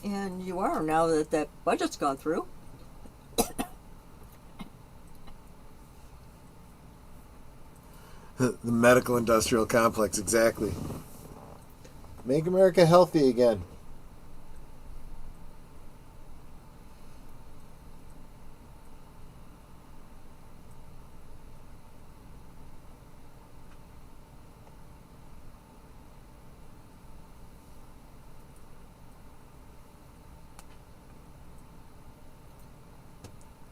And you are, now that that budget's gone through. The medical industrial complex, exactly. Make America healthy again.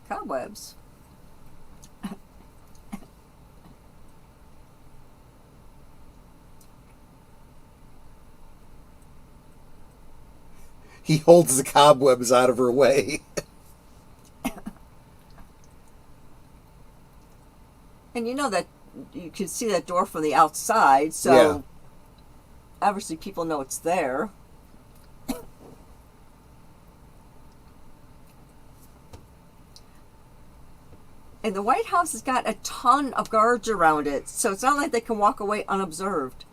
Cobwebs. he holds the cobwebs out of her way. And you know that you can see that door from the outside, so Yeah. obviously people know it's there. And the White House has got a ton of guards around it, so it's not like they can walk away unobserved.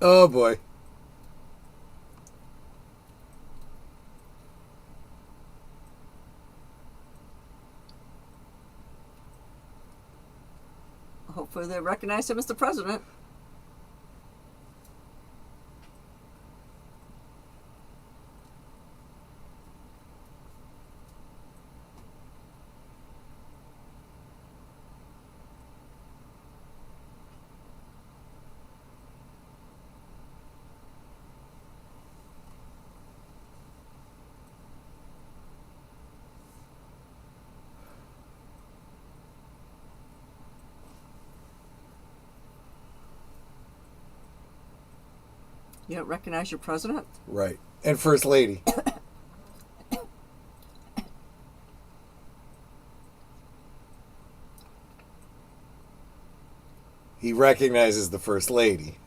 Oh boy. Hopefully they recognize him as the president. You don't recognize your president? Right. And First Lady. He recognizes the First Lady.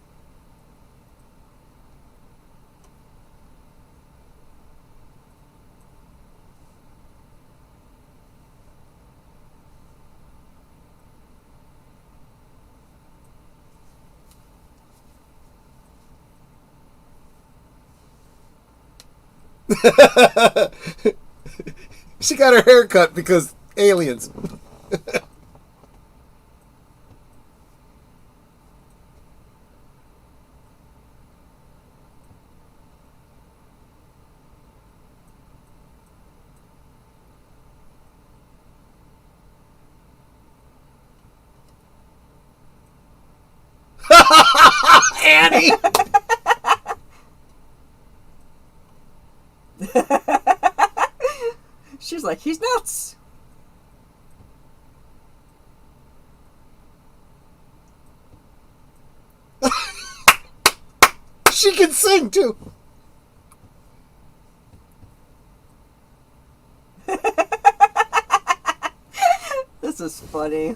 She got her hair cut because aliens. Annie! She's like, he's nuts. She can sing too. This is funny.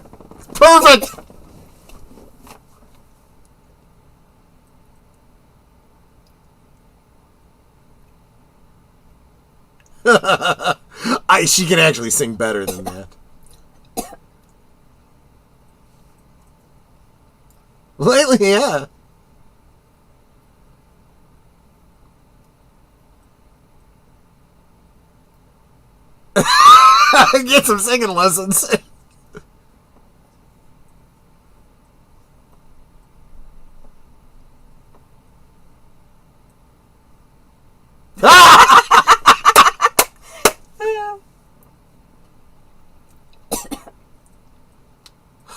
Perfect! She can actually sing better than that. Lately, yeah. Get some singing lessons.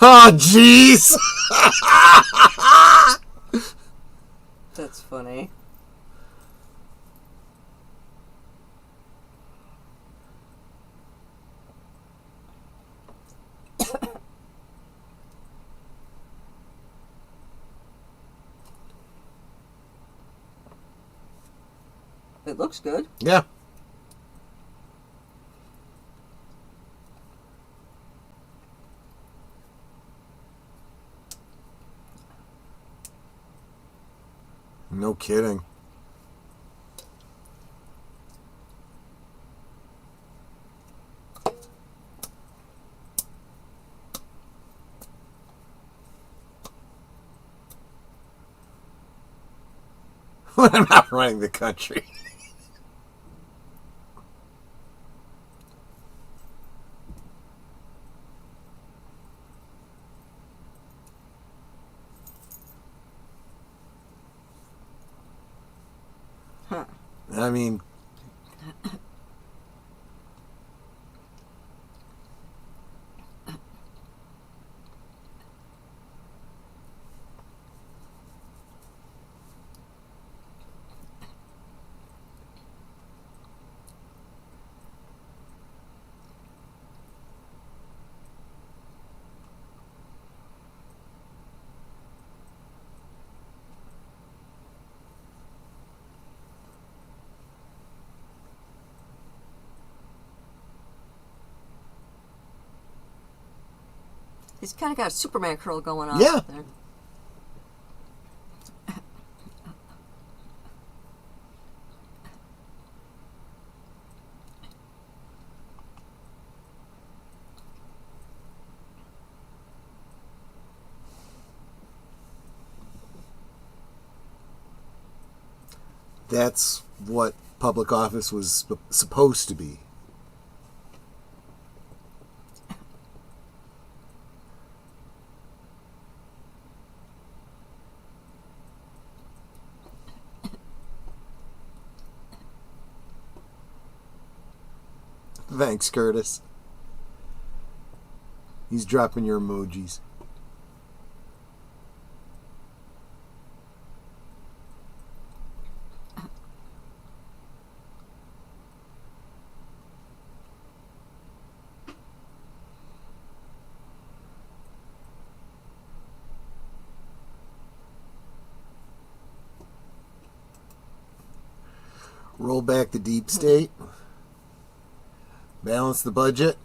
Oh, jeez. That's funny. It looks good. Yeah. No kidding. When I'm not running the country. I mean, He's kind of got a Superman curl going on. Yeah. There. that's what public office was supposed to be. Thanks, Curtis. He's dropping your emojis. Roll back the deep state. Balance the budget.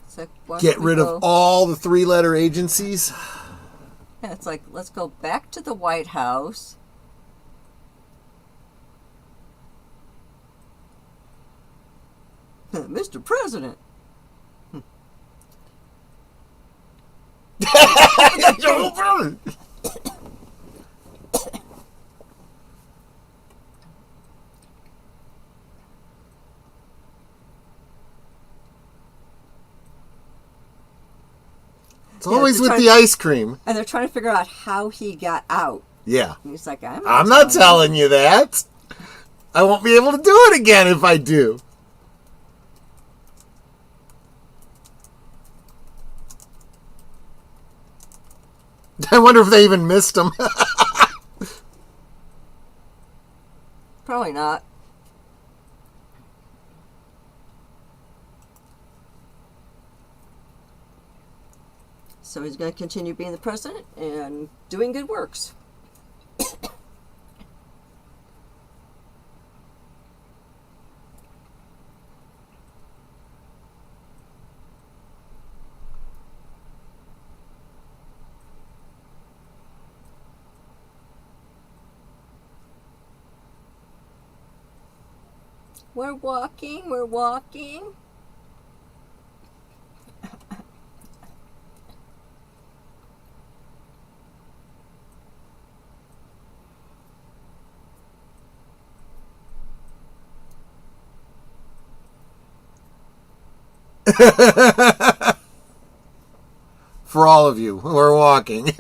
So why Get don't we rid go- of all the three-letter agencies. Yeah, it's like, let's go back to the White House. Mr. President. It's always they're with the ice cream. And they're trying to figure out how he got out. Yeah. And he's like, I'm not telling you that. I won't be able to do it again if I do. I wonder if they even missed him. Probably not. So he's going to continue being the president and doing good works. We're walking, we're walking. For all of you who are walking.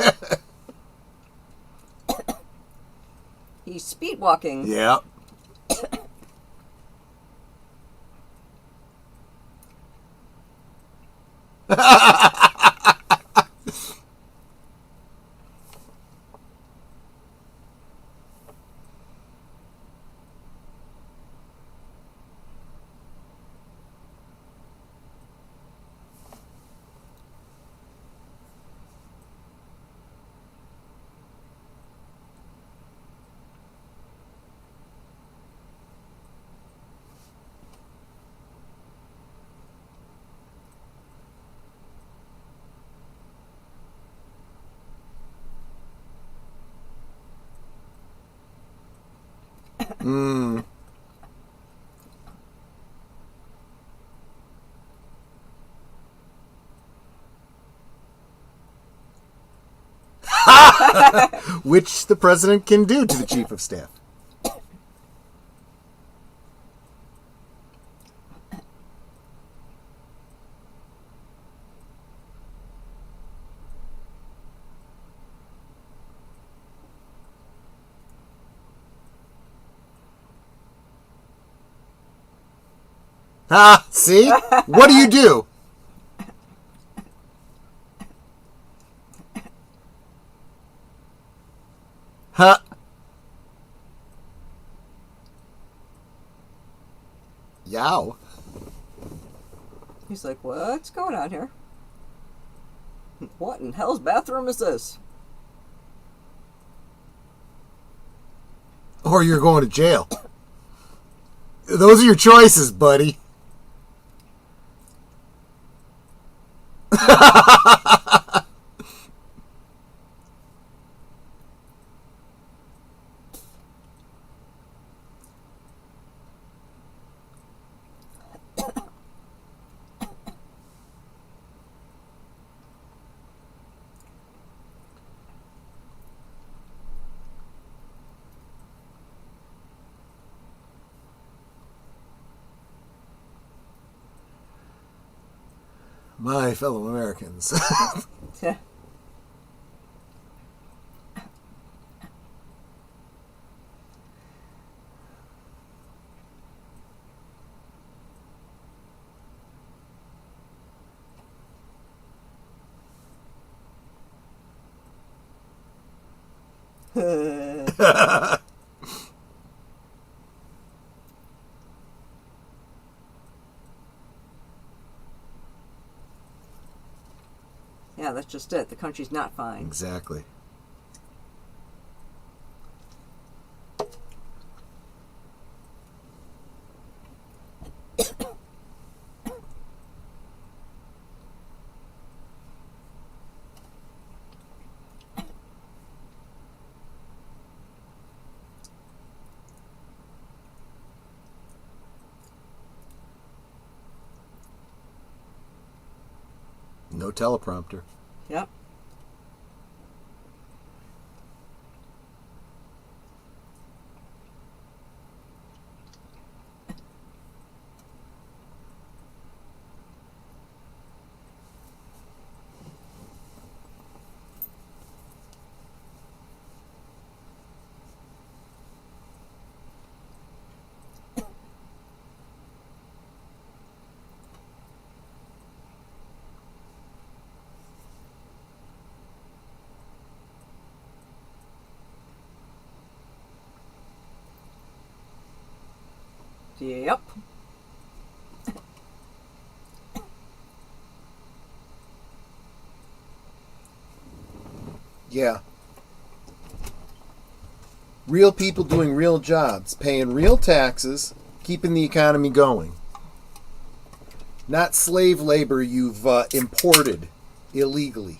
He's speed walking. Yeah. Mm. Which the president can do to the chief of staff. Ha! See? What do you do? Huh? Yow. He's like, what's going on here? What in hell's bathroom is this? Or you're going to jail. Those are your choices, buddy. My fellow Americans. Yeah. Yeah, that's just it. The country's not fine. Exactly. No teleprompter. Yep. Yep. Yeah. Real people doing real jobs, paying real taxes, keeping the economy going. Not slave labor you've imported illegally.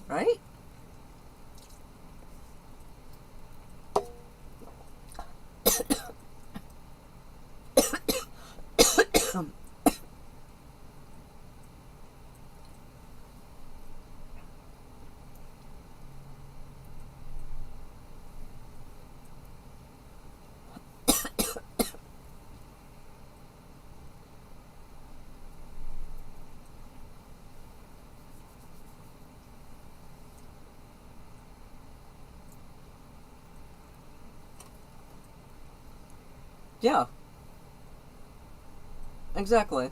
Right? Yeah. Exactly.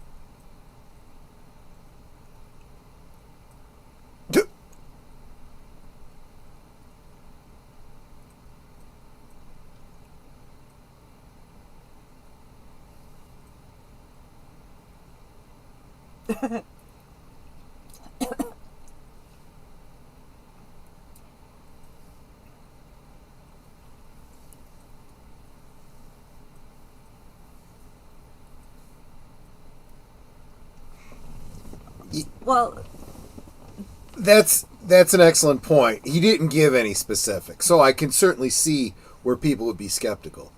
Well, That's an excellent point. He didn't give any specifics, so I can certainly see where people would be skeptical.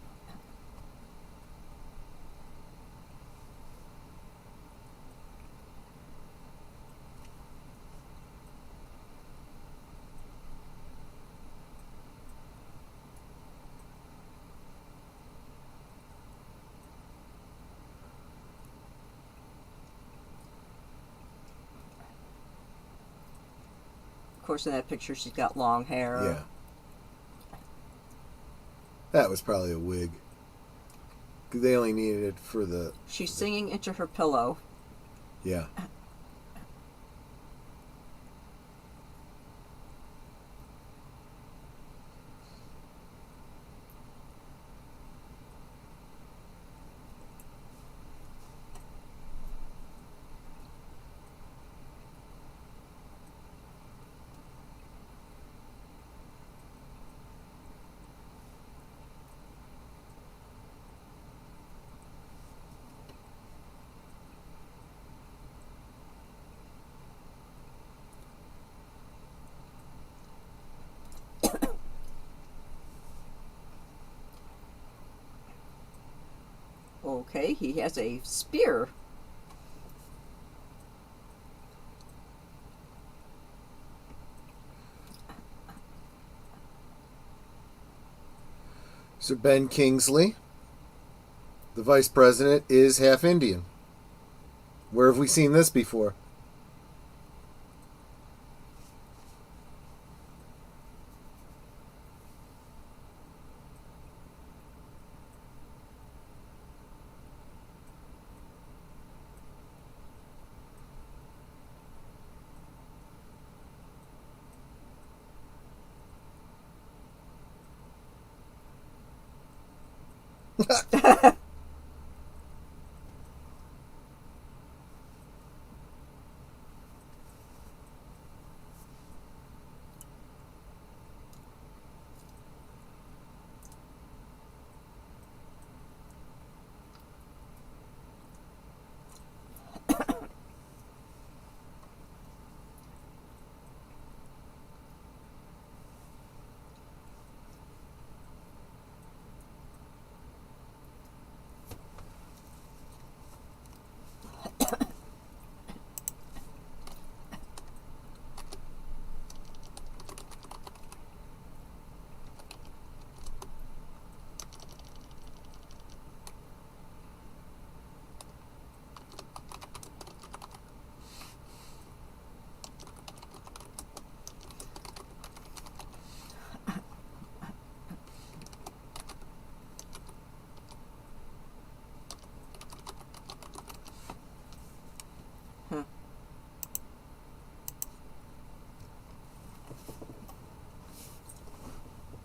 course, in that picture, she's got long hair. Yeah. That was probably a wig. They only needed it for the... She's singing into her pillow. Yeah. Okay, he has a spear. Sir Ben Kingsley, the vice president, is half Indian. Where have we seen this before?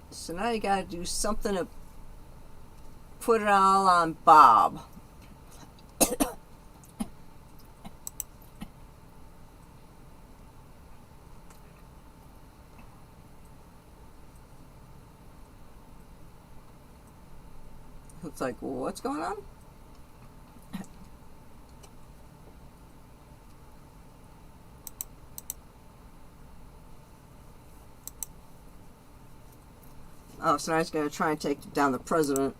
So now you gotta do something to put it all on Bob. It's like, what's going on? Oh, so now he's going to try and take down the president.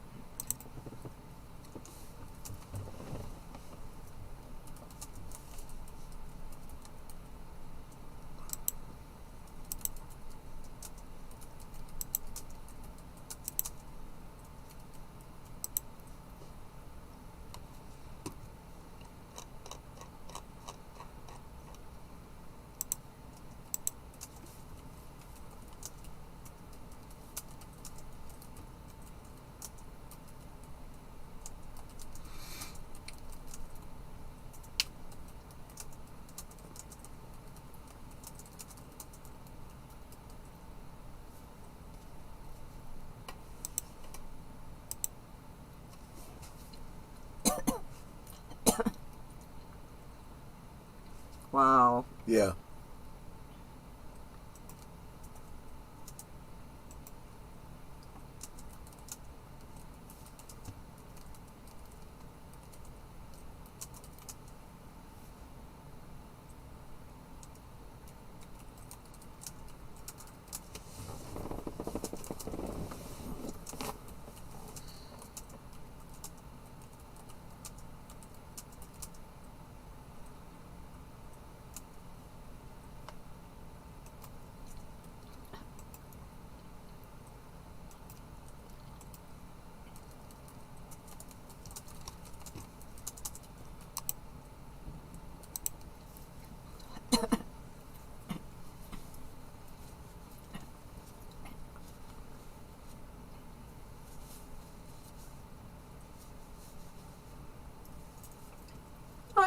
Wow. Yeah.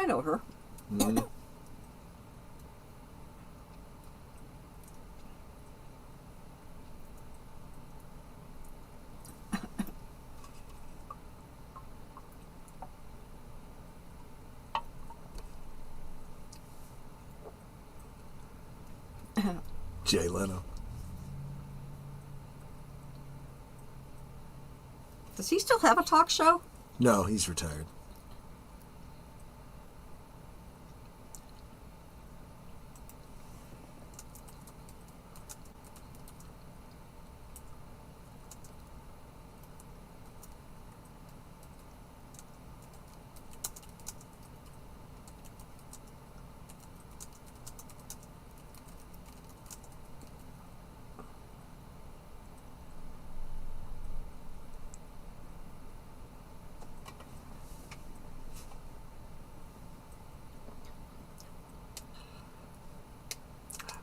know her. Mm. Jay Leno. Does he still have a talk show? No, he's retired.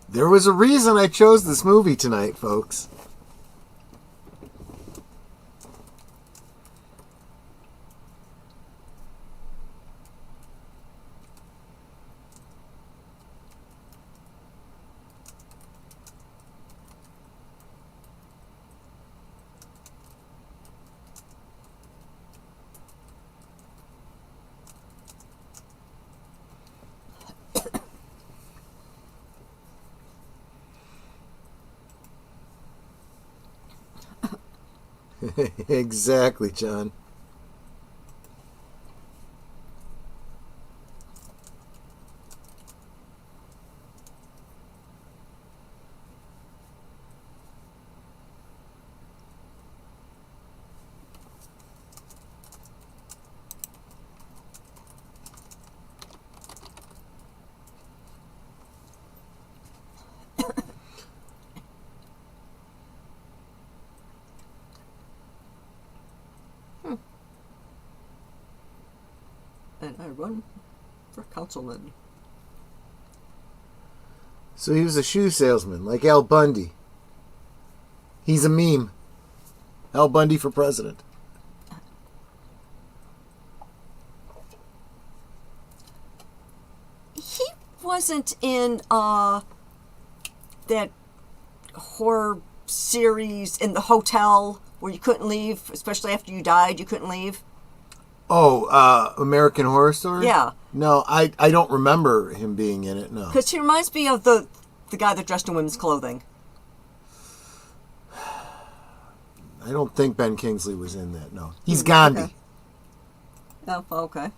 There was a reason I chose this movie tonight, folks. Exactly, John. And I run for councilman. So he was a shoe salesman, like Al Bundy. He's a meme. Al Bundy for president. He wasn't in that horror series in the hotel where you couldn't leave, especially after you died, you couldn't leave. Oh, American Horror Story? Yeah. No, I don't remember him being in it, no. Because he reminds me of the guy that dressed in women's clothing. I don't think Ben Kingsley was in that, no. He's Gandhi. Okay. Oh, okay.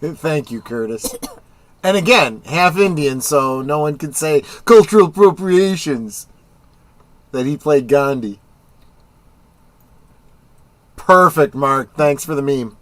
Thank you, Curtis. And again, half Indian, so no one can say cultural appropriations that he played Gandhi. Perfect, Mark. Thanks for the meme.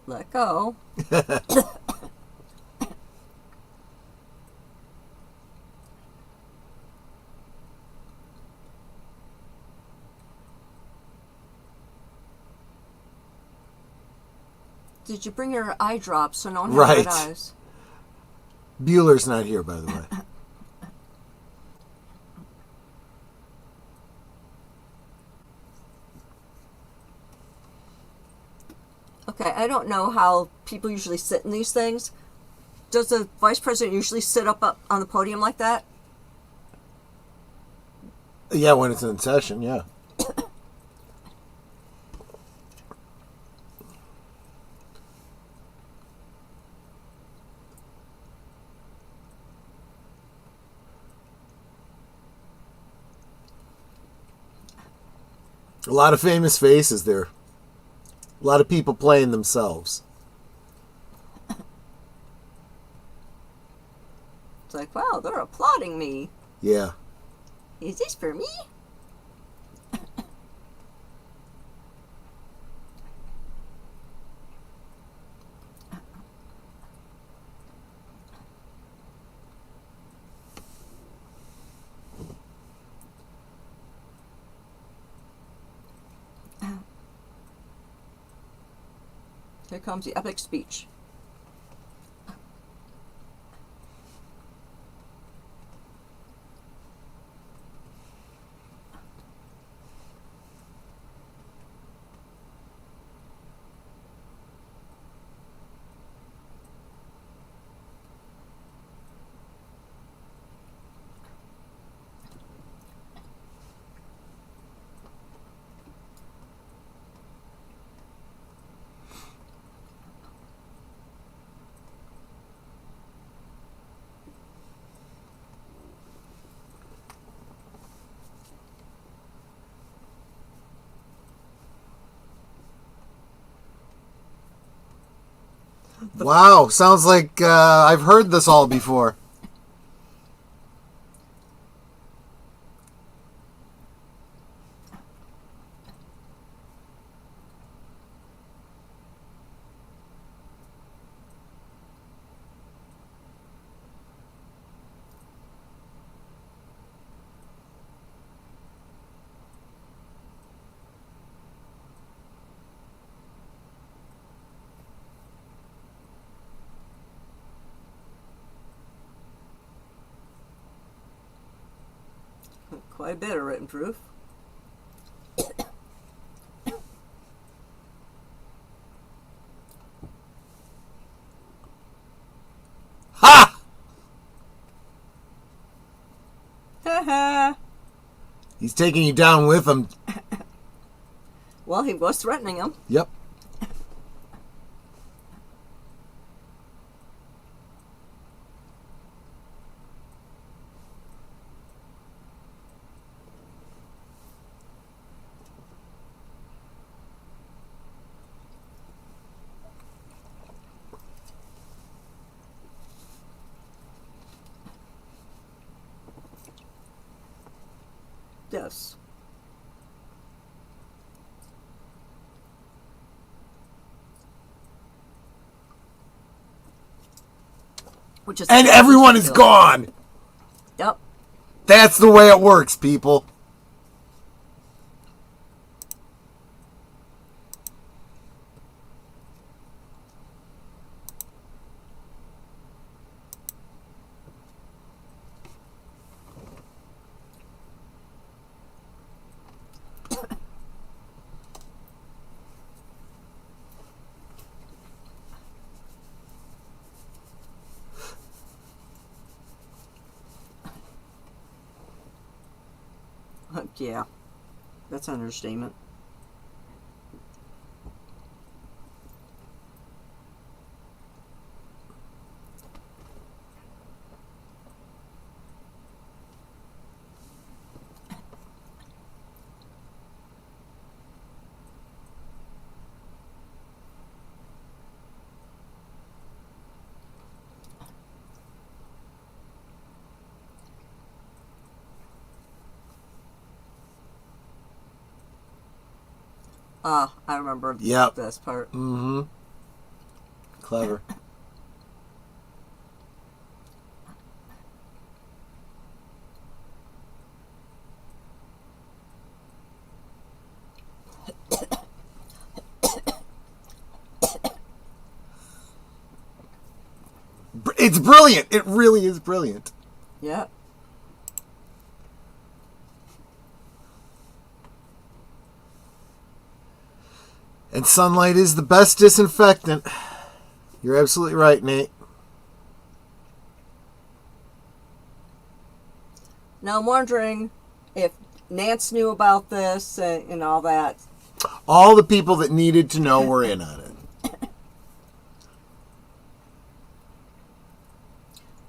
Let go. Did you bring your eye drops so no one has Right. red eyes? Bueller's not here, by the way. Okay, I don't know how people usually sit in these things. Does the vice president usually sit up on the podium like that? Yeah, when it's in session, yeah. A lot of famous faces there. A lot of people playing themselves. It's like, wow, they're applauding me. Yeah. Is this for me? Here comes the epic speech. Wow, sounds like I've heard this all before. Quite a bit of written proof. Ha! Haha. He's taking you down with him. Well, he was threatening him. Yep. Yes. Which is And everyone is ridiculous. gone. Yep. That's the way it works, people. Yeah. That's an understatement. Ah, I remember Yep. this part. Mm-hmm. Clever. It's brilliant. It really is brilliant. Yeah. And sunlight is the best disinfectant. You're absolutely right, Nate. Now I'm wondering if Nance knew about this and all that. All the people that needed to know were in on it.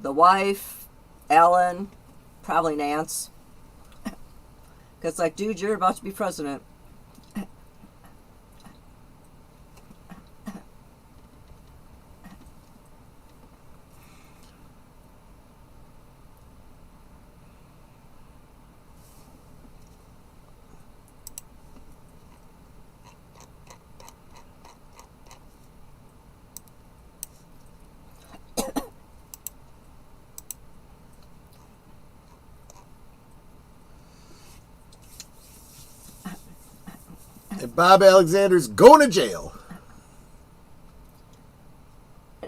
The wife, Ellen, probably Nance. Because, like, dude, you're about to be president. And Bob Alexander's going to jail.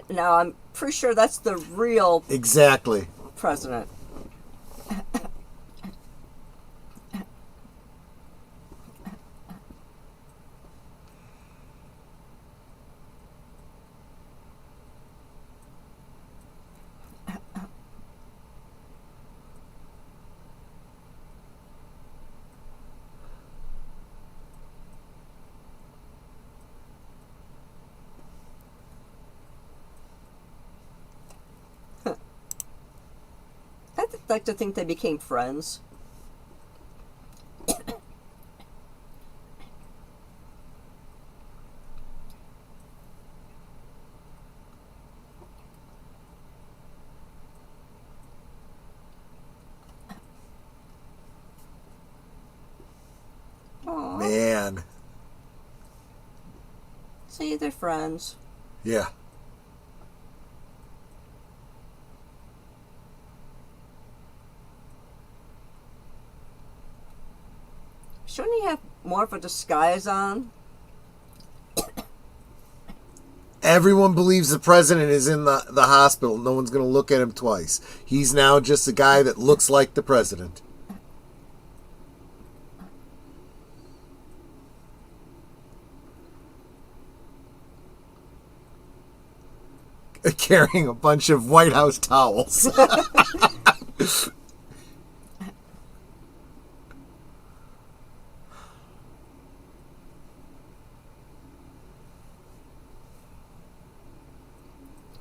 Now, I'm pretty sure that's the real Exactly. president. I'd like to think they became friends. Aw. Man. See, they're friends. Yeah. Shouldn't he have more of a disguise on? Everyone believes the president is in the hospital. No one's going to look at him twice. He's now just a guy that looks like the president. Carrying a bunch of White House towels.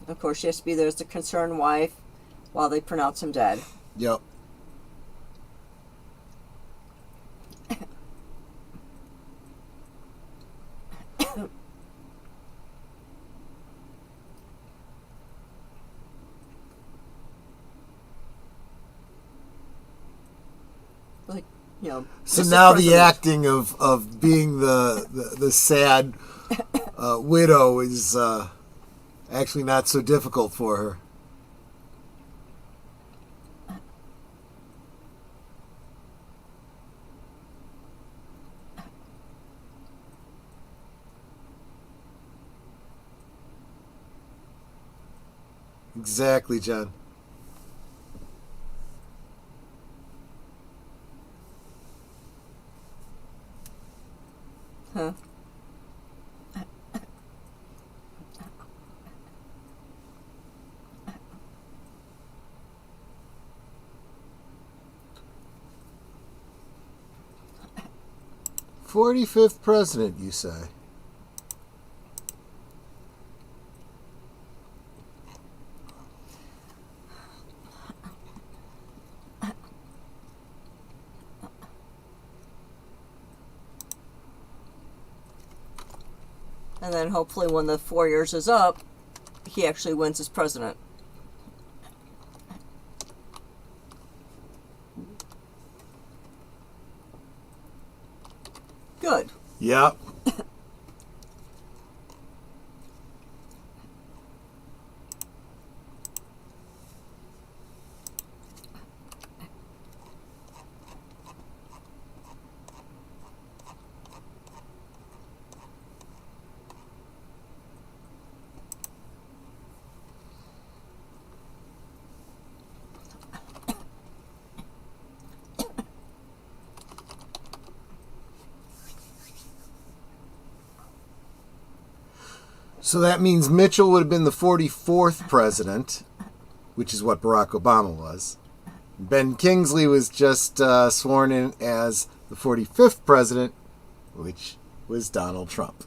Of course, she has to be there as the concerned wife while they pronounce him dead. Yep. Like, you know. So Mr. now the President. acting of being the sad widow is actually not so difficult for her. Exactly, John. Huh. "45th president, you say?" And then hopefully when the 4 years is up, he actually wins as president. Good. Yep. So that means Mitchell would have been the 44th president, which is what Barack Obama was. Ben Kingsley was just sworn in as the 45th president, which was Donald Trump.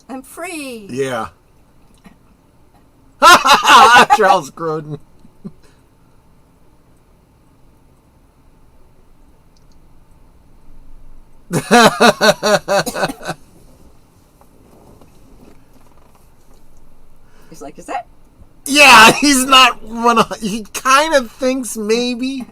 I'm free. Yeah. Charles Grodin. He's like, is that? Yeah, he's not one. He kind of thinks maybe.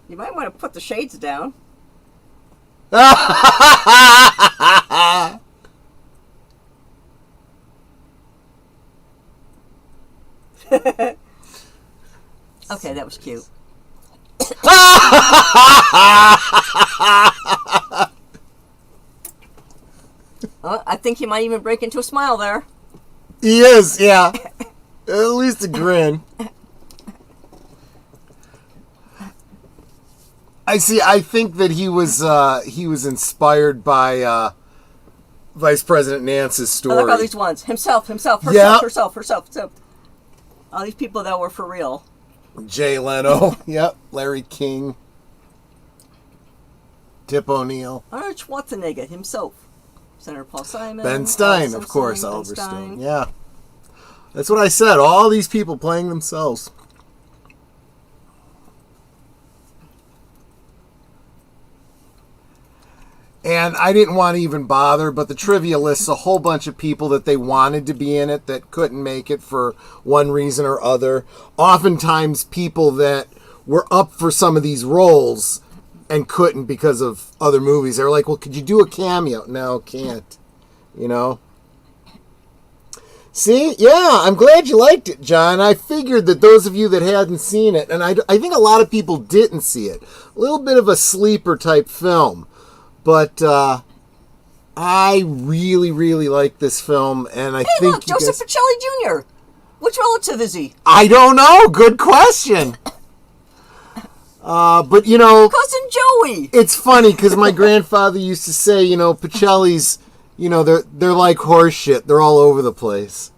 You might want to put the shades down. Okay, that was cute. I think he might even break into a smile there. He is, yeah. At least a grin. I see. I think that he was inspired by Vice President Nance's story. I like all these ones. Himself, herself, Yeah. herself. All these people that were for real. Jay Leno. Yep. Larry King. Tip O'Neill. Arnold Schwarzenegger himself. Senator Paul Simon. Ben Stein, Simpson, of course. Ben Oliver Stein. Stone. Yeah. That's what I said. All these people playing themselves. And I didn't want to even bother, but the trivia lists a whole bunch of people that they wanted to be in it that couldn't make it for one reason or other. Oftentimes people that were up for some of these roles and couldn't because of other movies. They were like, well, could you do a cameo? No, can't. You know? See? Yeah, I'm glad you liked it, John. I figured that those of you that hadn't seen it, and I think a lot of people didn't see it, a little bit of a sleeper type film. But I really, really like this film, and I think Look, Joseph Pacelli Jr. Which relative is he? I don't know. Good question. But you know, Cousin Joey. it's funny because my grandfather used to say, you know, Pacelli's, you know, they're like horse shit. They're all over the place.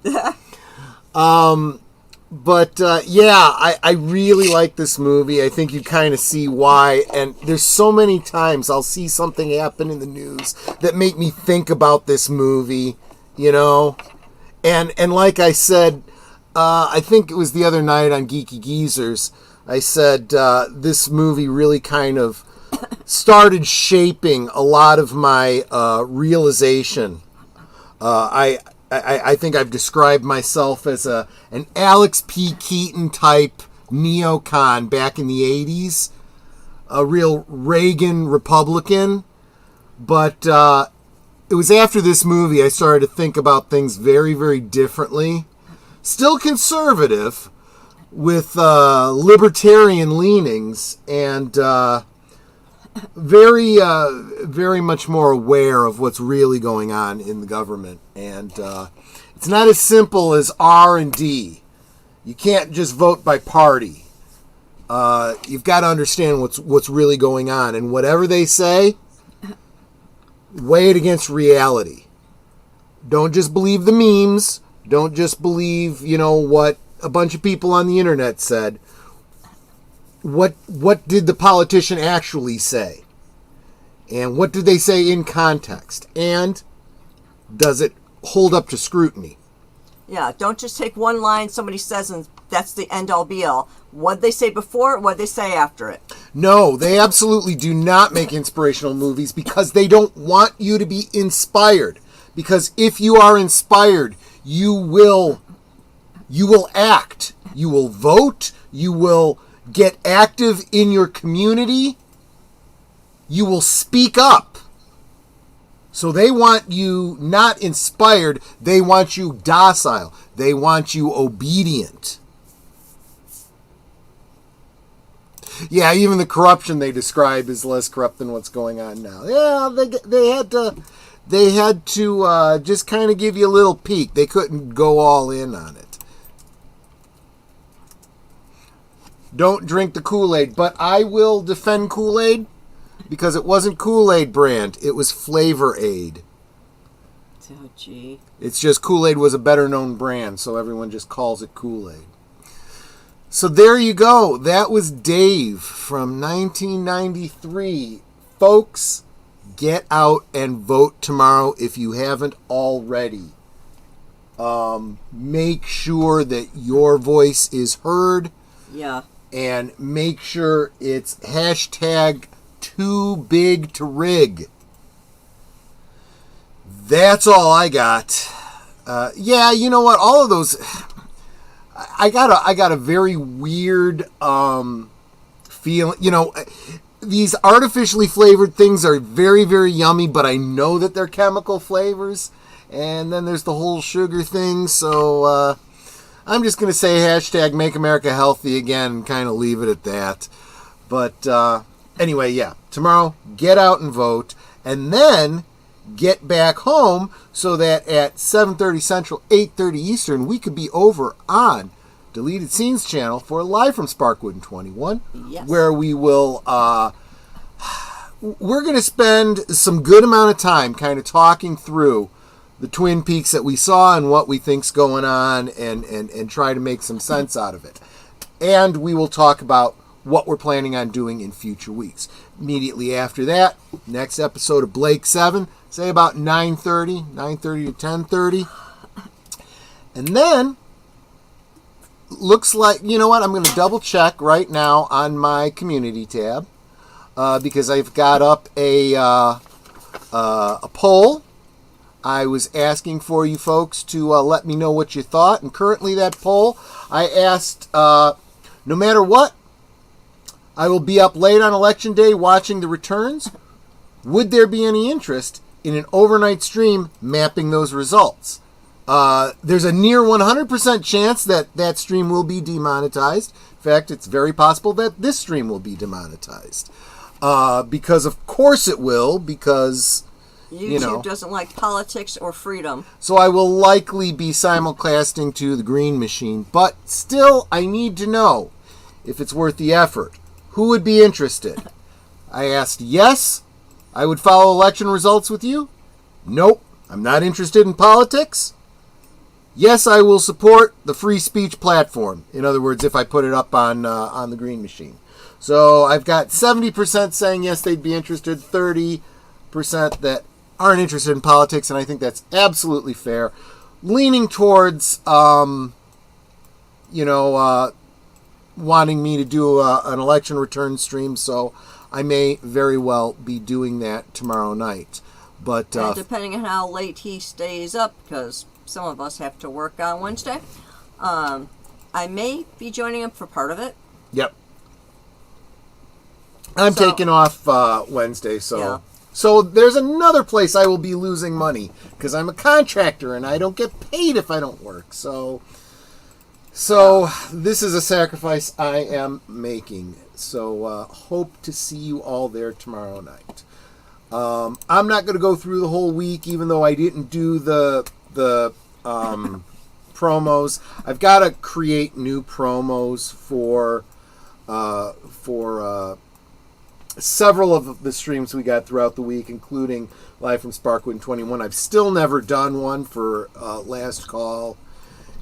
But yeah, I really like this movie. I think you kind of see why. And there's so many times I'll see something happen in the news that make me think about this movie, you know. And like I said, I think it was the other night on Geeky Geezers, I said this movie really kind of started shaping a lot of my realization. I think I've described myself as an Alex P. Keaton type neocon back in the 80s, a real Reagan Republican. But it was after this movie I started to think about things very, very differently. Still conservative with libertarian leanings and very, very much more aware of what's really going on in the government. And it's not as simple as R and D. You can't just vote by party. You've got to understand what's really going on. And whatever they say, weigh it against reality. Don't just believe the memes. Don't just believe, you know, what a bunch of people on the internet said. What did the politician actually say? And what did they say in context? And does it hold up to scrutiny? Yeah, don't just take one line somebody says and that's the end all be all. What'd they say before? What'd they say after it? No, they absolutely do not make inspirational movies because they don't want you to be inspired. Because if you are inspired, you will act. You will vote. You will get active in your community. You will speak up. So they want you not inspired. They want you docile. They want you obedient. Yeah, even the corruption they describe is less corrupt than what's going on now. Yeah, they had to just kind of give you a little peek. They couldn't go all in on it. Don't drink the Kool-Aid, but I will defend Kool-Aid because it wasn't Kool-Aid brand. It was Flavor Aid. Oh, gee. It's just Kool-Aid was a better known brand, so everyone just calls it Kool-Aid. So there you go. That was Dave from 1993. Folks, get out and vote tomorrow if you haven't already. Make sure that your voice is heard. Yeah. And make sure it's hashtag too big to rig. That's all I got. Yeah, you know what? All of those... I got a very weird feeling. You know, these artificially flavored things are very, very yummy, but I know that they're chemical flavors. And then there's the whole sugar thing. So I'm just going to say hashtag Make America Healthy again and kind of leave it at that. But anyway, yeah, tomorrow, get out and vote. And then get back home so that at 7:30 Central, 8:30 Eastern, we could be over on Deleted Scenes channel for Live from Sparkwood in 21, yes. Where we will, we're going to spend some good amount of time kind of talking through the Twin Peaks that we saw and what we think's going on and try to make some sense out of it. And we will talk about what we're planning on doing in future weeks. Immediately after that, next episode of Blake 7, say about 9:30 to 10:30. And then, looks like, you know what, I'm going to double check right now on my community tab because I've got up a poll. I was asking for you folks to let me know what you thought. And currently that poll, I asked, no matter what, I will be up late on Election Day watching the returns. Would there be any interest in an overnight stream mapping those results? There's a near 100% chance that that stream will be demonetized. In fact, it's very possible that this stream will be demonetized. Because of course it will, because... YouTube doesn't like politics or freedom. So I will likely be simulcasting to the Green Machine. But still, I need to know if it's worth the effort. Who would be interested? I asked yes, I would follow election results with you. Nope, I'm not interested in politics. Yes, I will support the free speech platform. In other words, if I put it up on the Green Machine. So I've got 70% saying yes, they'd be interested, 30% that aren't interested in politics, and I think that's absolutely fair. Leaning towards, wanting me to do an election return stream, so I may very well be doing that tomorrow night. But and depending on how late he stays up, because some of us have to work on Wednesday, I may be joining him for part of it. Yep. I'm taking off Wednesday, so... Yeah. So there's another place I will be losing money, because I'm a contractor and I don't get paid if I don't work. So this is a sacrifice I am making. So hope to see you all there tomorrow night. I'm not going to go through the whole week, even though I didn't do the promos. I've got to create new promos for several of the streams we got throughout the week, including Live from Sparkwood in 21. I've still never done one for Last Call.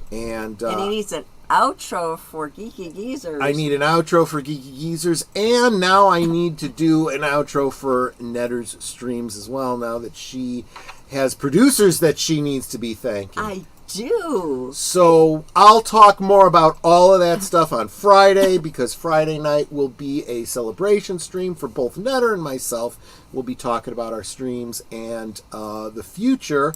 And he needs an outro for Geeky Geezers. I need an outro for Geeky Geezers, and now I need to do an outro for Netter's streams as well, now that she has producers that she needs to be thanking. I do. So I'll talk more about all of that stuff on Friday, because Friday night will be a celebration stream for both Netter and myself. We'll be talking about our streams and the future,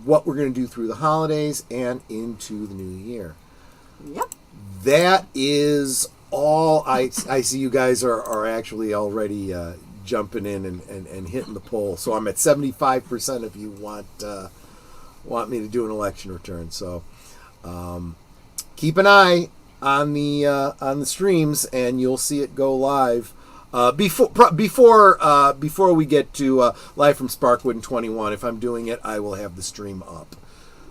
what we're going to do through the holidays and into the new year. Yep. That is all. I see you guys are actually already jumping in and hitting the poll. So I'm at 75% of you want me to do an election return. So keep an eye on the streams, and you'll see it go live before we get to Live from Sparkwood in 21. If I'm doing it, I will have the stream up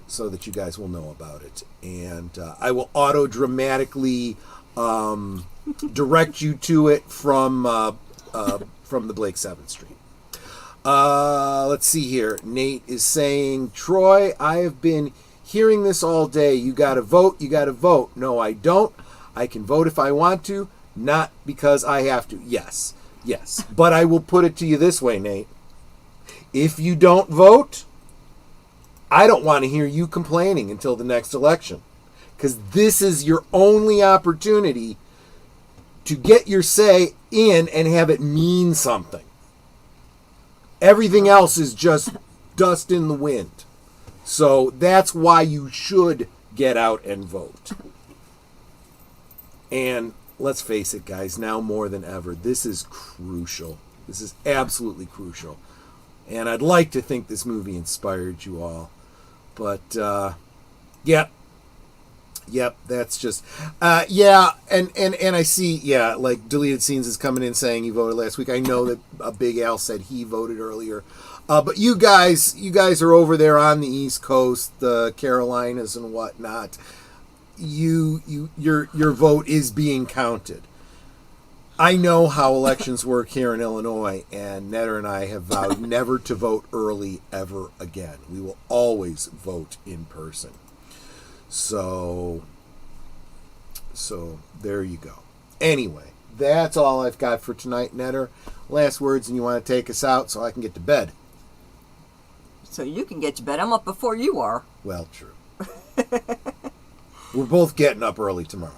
so that you guys will know about it, and I will auto dramatically direct you to it from the Blake 7 stream. Let's see here. Nate is saying, Troy, I have been hearing this all day, you got to vote, you got to vote. No, I don't. I can vote if I want to, not because I have to. Yes. But I will put it to you this way, Nate. If you don't vote, I don't want to hear you complaining until the next election. Because this is your only opportunity to get your say in and have it mean something. Everything else is just dust in the wind. So that's why you should get out and vote. And let's face it, guys, now more than ever, this is crucial. This is absolutely crucial. And I'd like to think this movie inspired you all. But, yep, that's just, and I see, like Deleted Scenes is coming in saying he voted last week. I know that Big Al said he voted earlier. But you guys are over there on the East Coast, the Carolinas and whatnot. Your vote is being counted. I know how elections work here in Illinois, and Netter and I have vowed never to vote early ever again. We will always vote in person. So there you go. Anyway, that's all I've got for tonight, Netter. Last words, and you want to take us out so I can get to bed. So you can get to bed. I'm up before you are. Well, true. We're both getting up early tomorrow.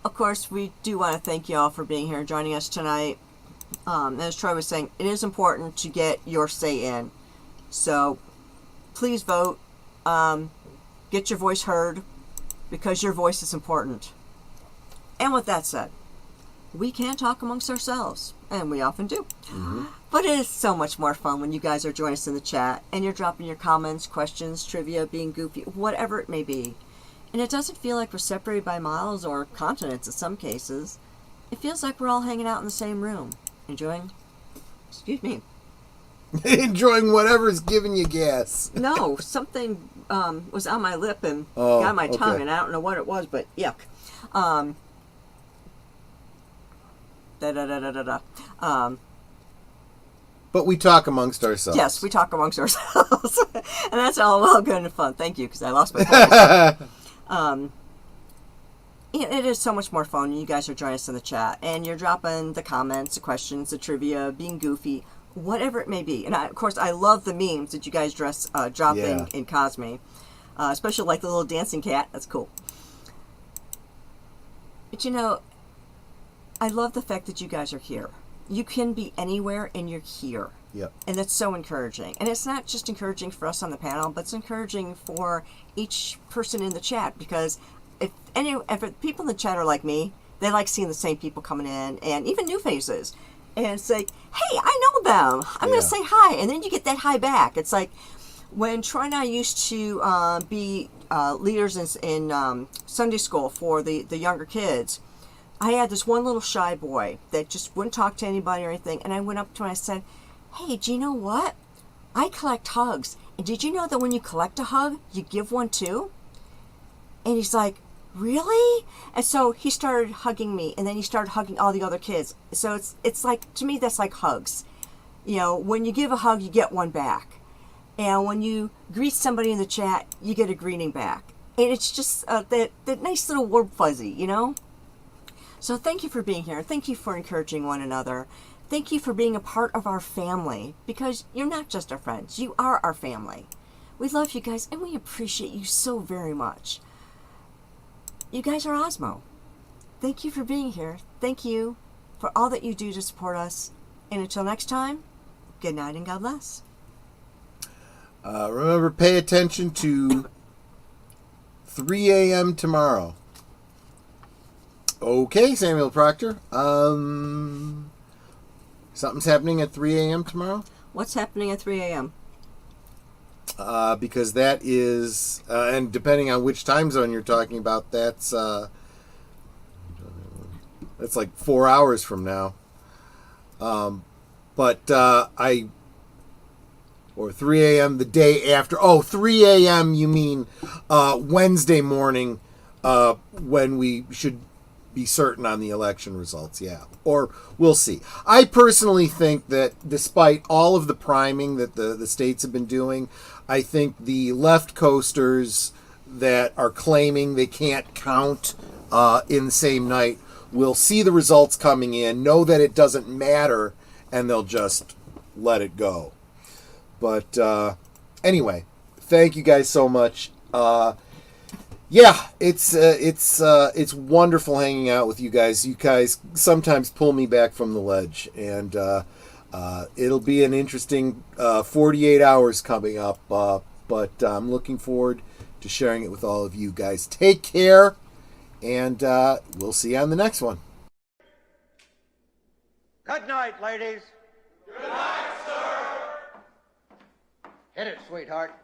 Of course, we do want to thank you all for being here and joining us tonight. As Troy was saying, it is important to get your say in. So please vote. Get your voice heard, because your voice is important. And with that said, we can talk amongst ourselves, and we often do. Mm-hmm. But it is so much more fun when you guys are joining us in the chat and you're dropping your comments, questions, trivia, being goofy, whatever it may be. And it doesn't feel like we're separated by miles or continents in some cases. It feels like we're all hanging out in the same room, enjoying whatever's giving you gas. No, something was on my lip and got my tongue, and I don't know what it was, but yuck. But we talk amongst ourselves. Yes, we talk amongst ourselves. And that's all well good and fun. Thank you, because I lost my voice. It is so much more fun when you guys are joining us in the chat and you're dropping the comments, the questions, the trivia, being goofy, whatever it may be. And of course, I love the memes that you guys drop in Cosme, especially like the little dancing cat. That's cool. But I love the fact that you guys are here. You can be anywhere and you're here. Yep. And that's so encouraging. And it's not just encouraging for us on the panel, but it's encouraging for each person in the chat, because if people in the chat are like me, they like seeing the same people coming in, and even new faces. And it's like, hey, I know them. I'm going to say hi. And then you get that hi back. It's like when Troy and I used to be leaders in Sunday school for the younger kids. I had this one little shy boy that just wouldn't talk to anybody or anything. And I went up to him and I said, hey, do you know what? I collect hugs. And did you know that when you collect a hug, you give one too? And he's like, really? And so he started hugging me, and then he started hugging all the other kids. So it's like, to me, that's like hugs. When you give a hug, you get one back. And when you greet somebody in the chat, you get a greeting back. And it's just that nice little warm fuzzy, So thank you for being here. Thank you for encouraging one another. Thank you for being a part of our family, because you're not just our friends. You are our family. We love you guys, and we appreciate you so very much. You guys are Osmo. Thank you for being here. Thank you for all that you do to support us. And until next time, good night and God bless. Remember, pay attention to 3 a.m. tomorrow. Okay, Samuel Proctor. Something's happening at 3 a.m. tomorrow? What's happening at 3 a.m.? Because that is, and depending on which time zone you're talking about, that's like 4 hours from now. Or 3 a.m. the day after. Oh, 3 a.m. you mean Wednesday morning, when we should be certain on the election results, yeah. Or we'll see. I personally think that despite all of the priming that the states have been doing, I think the left coasters, that are claiming they can't count in the same night will see the results coming in, know that it doesn't matter, and they'll just let it go. But anyway, thank you guys so much. Yeah, it's wonderful hanging out with you guys. You guys sometimes pull me back from the ledge, and it'll be an interesting 48 hours coming up. But I'm looking forward to sharing it with all of you guys. Take care, and we'll see you on the next one. Good night, ladies. Good night, sir. Hit it, sweetheart.